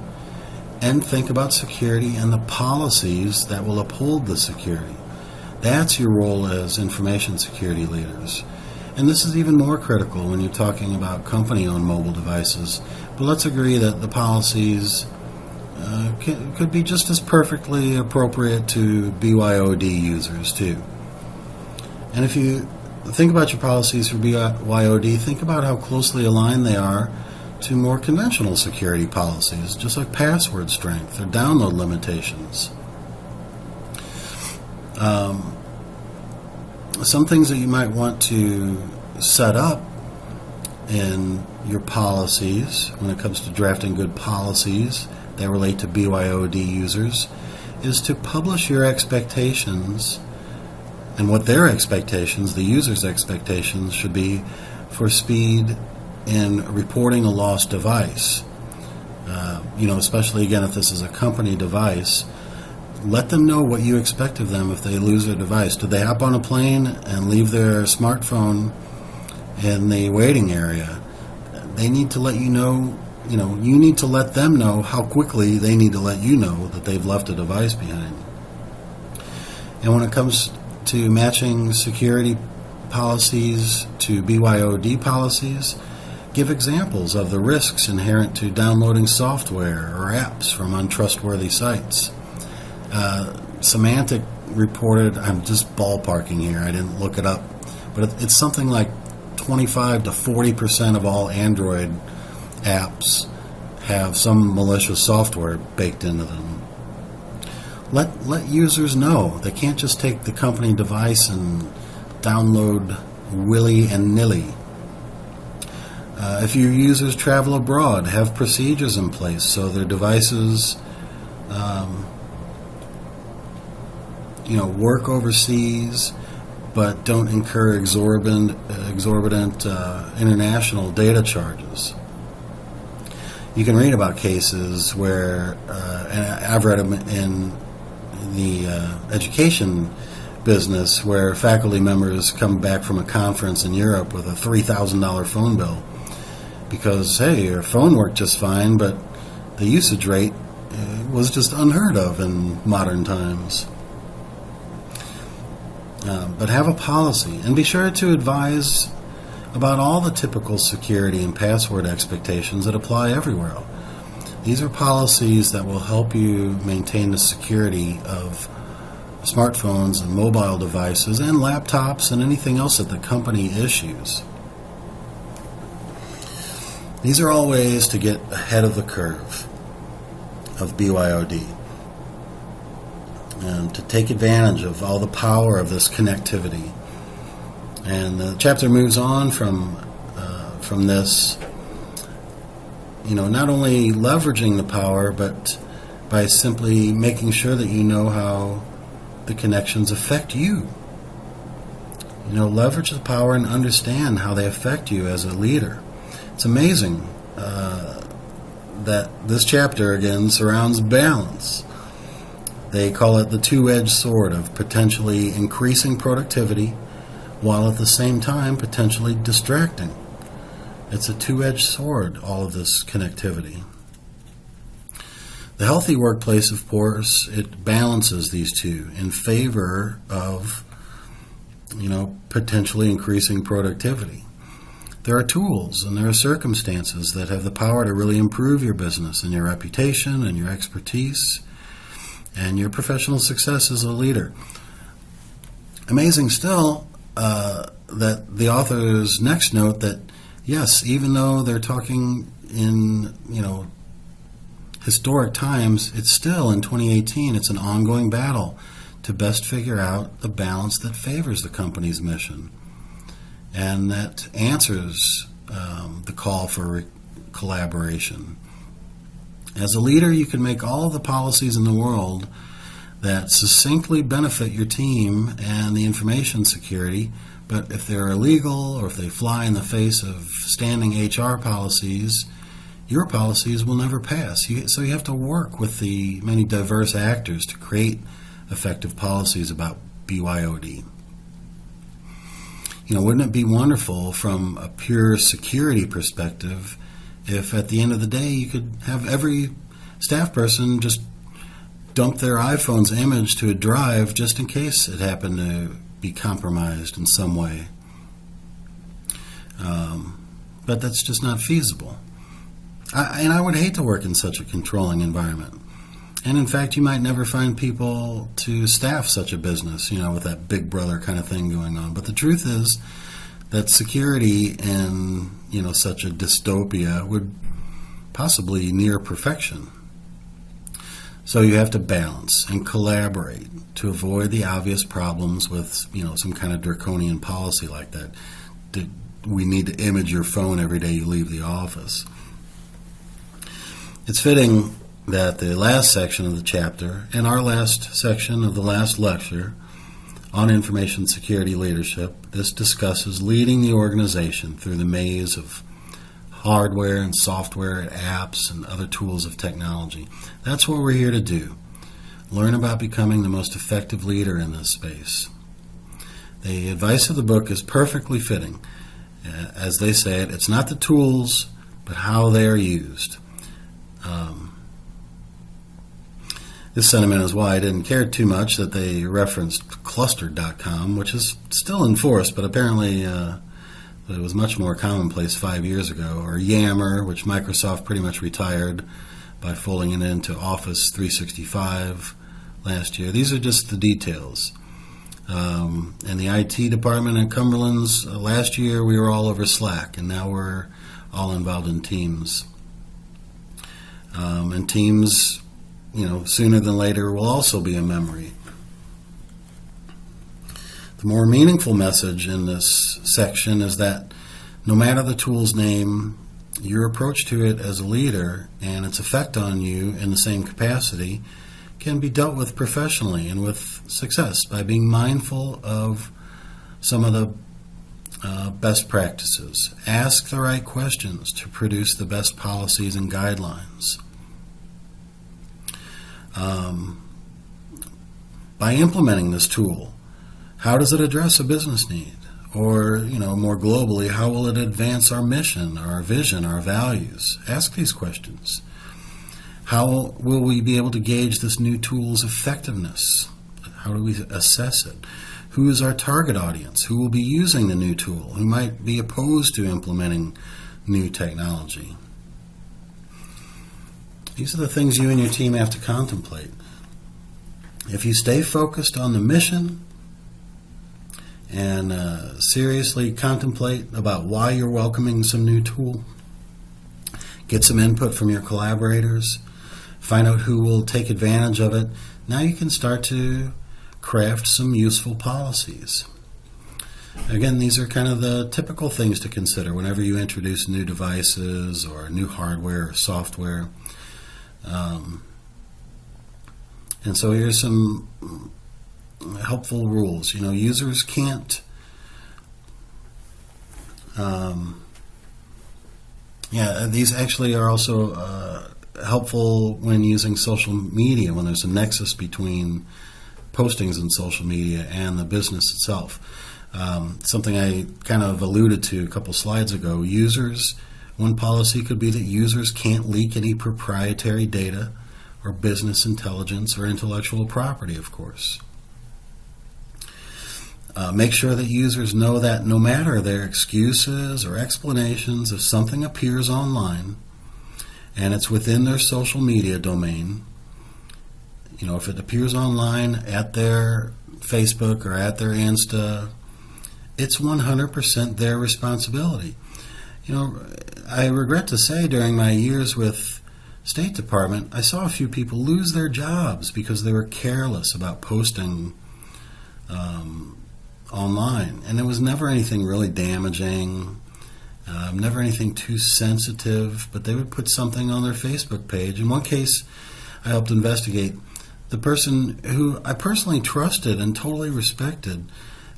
and think about security and the policies that will uphold the security. That's your role as information security leaders. And this is even more critical when you're talking about company-owned mobile devices. But let's agree that the policies could be just as perfectly appropriate to BYOD users, too. And if you think about your policies for BYOD, think about how closely aligned they are to more conventional security policies, just like password strength or download limitations. Some things that you might want to set up in your policies when it comes to drafting good policies that relate to BYOD users is to publish your expectations and what their expectations, the user's expectations, should be for speed in reporting a lost device. Especially again if this is a company device, let them know what you expect of them if they lose their device. Do they hop on a plane and leave their smartphone in the waiting area? They need to let you know, you need to let them know how quickly they need to let you know that they've left a device behind. And when it comes to matching security policies to BYOD policies, give examples of the risks inherent to downloading software or apps from untrustworthy sites. Symantec reported, I'm just ballparking here, I didn't look it up, but it's something like 25 to 40% of all Android apps have some malicious software baked into them. Let users know. They can't just take the company device and download willy and nilly. If your users travel abroad, have procedures in place so their devices work overseas but don't incur exorbitant international data charges. You can read about cases where, and I've read them in the education business, where faculty members come back from a conference in Europe with a $3,000 phone bill because, hey, your phone worked just fine, but the usage rate was just unheard of in modern times. But have a policy, and be sure to advise about all the typical security and password expectations that apply everywhere. These are policies that will help you maintain the security of smartphones and mobile devices and laptops and anything else that the company issues. These are all ways to get ahead of the curve of BYOD and to take advantage of all the power of this connectivity. And the chapter moves on from this, not only leveraging the power, but by simply making sure that you know how the connections affect you. Leverage the power and understand how they affect you as a leader. It's amazing that this chapter, again, surrounds balance. They call it the two-edged sword of potentially increasing productivity while at the same time potentially distracting. It's a two-edged sword, all of this connectivity. The healthy workplace, of course, it balances these two in favor of, potentially increasing productivity. There are tools and there are circumstances that have the power to really improve your business and your reputation and your expertise and your professional success as a leader. Amazing still that the authors next note that, yes, even though they're talking in, historic times, it's still in 2018, it's an ongoing battle to best figure out the balance that favors the company's mission and that answers the call collaboration. As a leader, you can make all the policies in the world that succinctly benefit your team and the information security, but if they're illegal or if they fly in the face of standing HR policies, your policies will never pass. So you have to work with the many diverse actors to create effective policies about BYOD. Wouldn't it be wonderful from a pure security perspective if at the end of the day you could have every staff person just dump their iPhone's image to a drive just in case it happened to be compromised in some way? But that's just not feasible. I would hate to work in such a controlling environment. And in fact, you might never find people to staff such a business, with that big brother kind of thing going on. But the truth is that security in, such a dystopia would possibly near perfection. So you have to balance and collaborate to avoid the obvious problems with, some kind of draconian policy like that. We need to image your phone every day you leave the office. It's fitting that the last section of the chapter and our last section of the last lecture on information security leadership, this discusses leading the organization through the maze of hardware and software, apps, and other tools of technology. That's what we're here to do. Learn about becoming the most effective leader in this space. The advice of the book is perfectly fitting. As they say it, it's not the tools, but how they are used. This sentiment is why I didn't care too much that they referenced clustered.com, which is still in force, but apparently it was much more commonplace 5 years ago, or Yammer, which Microsoft pretty much retired by folding it into Office 365 last year. These are just the details. And the IT department at Cumberland's, last year we were all over Slack, and now we're all involved in Teams. And Teams, sooner than later will also be a memory. The more meaningful message in this section is that no matter the tool's name, your approach to it as a leader and its effect on you in the same capacity can be dealt with professionally and with success by being mindful of some of the best practices. Ask the right questions to produce the best policies and guidelines. By implementing this tool, how does it address a business need? Or, more globally, how will it advance our mission, our vision, our values? Ask these questions. How will we be able to gauge this new tool's effectiveness? How do we assess it? Who is our target audience? Who will be using the new tool? Who might be opposed to implementing new technology? These are the things you and your team have to contemplate. If you stay focused on the mission and seriously contemplate about why you're welcoming some new tool, get some input from your collaborators, find out who will take advantage of it, now you can start to craft some useful policies. Again, these are kind of the typical things to consider whenever you introduce new devices or new hardware or software. And so here's some helpful rules. Users can't these actually are also helpful when using social media, when there's a nexus between postings in social media and the business itself. Something I kind of alluded to a couple slides ago. One policy could be that users can't leak any proprietary data or business intelligence or intellectual property, of course. Make sure that users know that no matter their excuses or explanations, if something appears online and it's within their social media domain, if it appears online at their Facebook or at their Insta, it's 100% their responsibility. I regret to say during my years with State Department, I saw a few people lose their jobs because they were careless about posting online. And it was never anything really damaging. Never anything too sensitive, but they would put something on their Facebook page. In one case, I helped investigate. The person who I personally trusted and totally respected,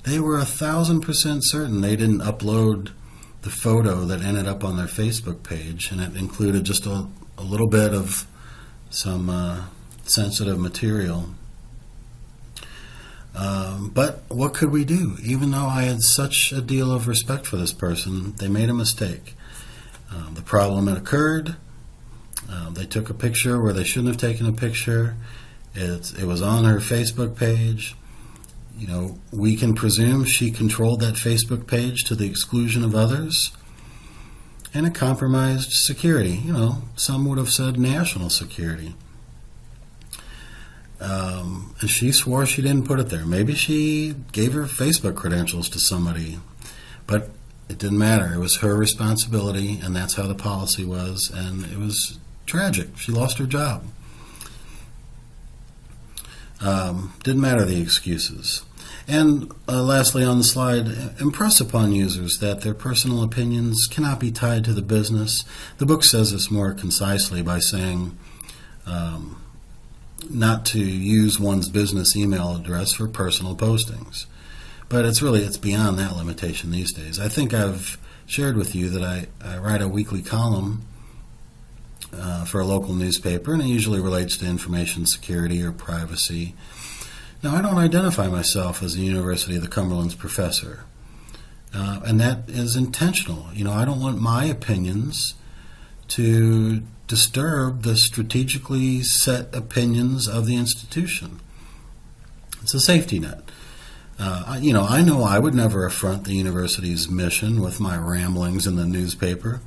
they were 1,000% certain they didn't upload the photo that ended up on their Facebook page, and it included just a little bit of some sensitive material. But what could we do? Even though I had such a deal of respect for this person, they made a mistake. The problem had occurred. They took a picture where they shouldn't have taken a picture. It was on her Facebook page. You know, we can presume she controlled that Facebook page to the exclusion of others. And it compromised security. You know, some would have said national security. And she swore she didn't put it there. Maybe she gave her Facebook credentials to somebody, but it didn't matter. It was her responsibility, and that's how the policy was, and it was tragic. She lost her job. Didn't matter the excuses. And lastly on the slide, impress upon users that their personal opinions cannot be tied to the business. The book says this more concisely by saying not to use one's business email address for personal postings. But it's beyond that limitation these days. I think I've shared with you that I write a weekly column for a local newspaper, and it usually relates to information security or privacy. Now, I don't identify myself as a University of the Cumberland's professor, and that is intentional. You know, I don't want my opinions to disturb the strategically set opinions of the institution. It's a safety net. I know I would never affront the university's mission with my ramblings in the newspaper,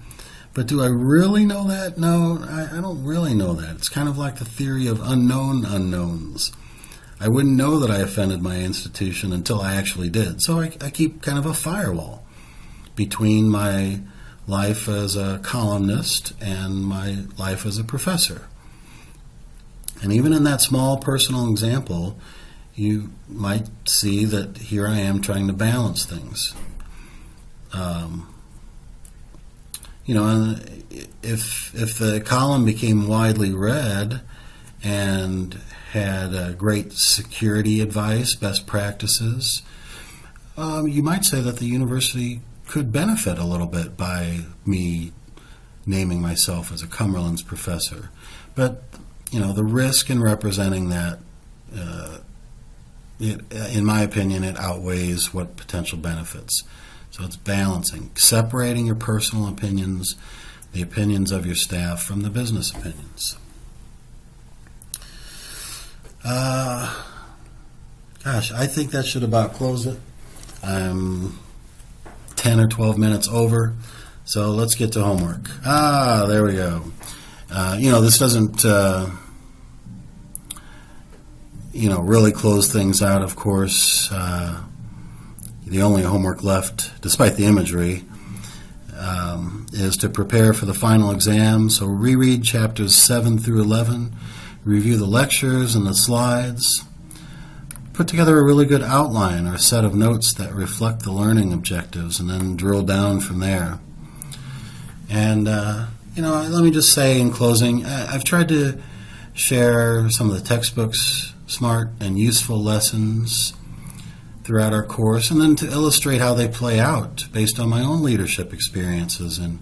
but do I really know that? No, I don't really know that. It's kind of like the theory of unknown unknowns. I wouldn't know that I offended my institution until I actually did. So I keep kind of a firewall between my life as a columnist and my life as a professor. And even in that small personal example, you might see that here I am trying to balance things. And if the column became widely read and had great security advice, best practices, you might say that the university could benefit a little bit by me naming myself as a Cumberland's professor. But, the risk in representing that, in my opinion, it outweighs what potential benefits. So it's balancing, separating your personal opinions, the opinions of your staff, from the business opinions. I think that should about close it. I'm 10 or 12 minutes over, so let's get to homework. There we go. This doesn't, really close things out, of course. The only homework left, despite the imagery, is to prepare for the final exam. So reread chapters 7 through 11, review the lectures and the slides, put together a really good outline or a set of notes that reflect the learning objectives, and then drill down from there. And, let me just say in closing, I've tried to share some of the textbooks, smart and useful lessons throughout our course, and then to illustrate how they play out based on my own leadership experiences in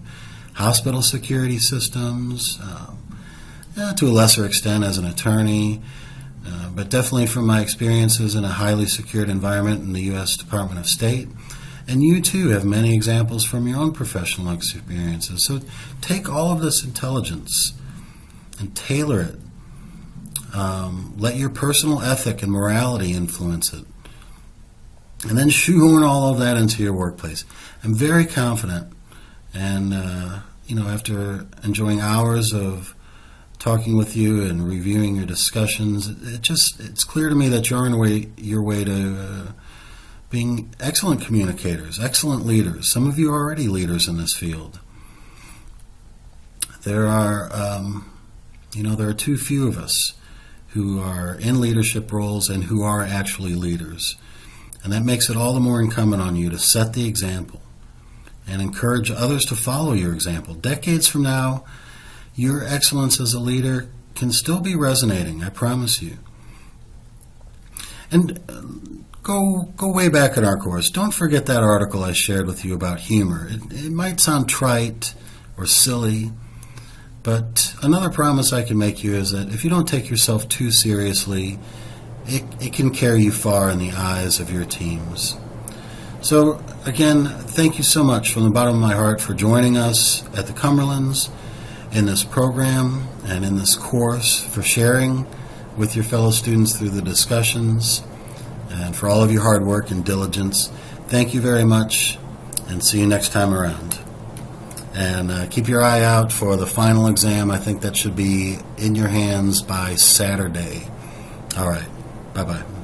hospital security systems, to a lesser extent as an attorney, but definitely from my experiences in a highly secured environment in the U.S. Department of State. And you, too, have many examples from your own professional experiences. So take all of this intelligence and tailor it. Let your personal ethic and morality influence it. And then shoehorn all of that into your workplace. I'm very confident, and after enjoying hours of talking with you and reviewing your discussions, it's clear to me that you're on your way to being excellent communicators, excellent leaders. Some of you are already leaders in this field. There are too few of us who are in leadership roles and who are actually leaders. And that makes it all the more incumbent on you to set the example and encourage others to follow your example. Decades from now, your excellence as a leader can still be resonating, I promise you. And go way back in our course. Don't forget that article I shared with you about humor. It might sound trite or silly, but another promise I can make you is that if you don't take yourself too seriously, it can carry you far in the eyes of your teams. So, again, thank you so much from the bottom of my heart for joining us at the Cumberlands in this program and in this course, for sharing with your fellow students through the discussions, and for all of your hard work and diligence. Thank you very much, and see you next time around. And keep your eye out for the final exam. I think that should be in your hands by Saturday. All right. Bye-bye.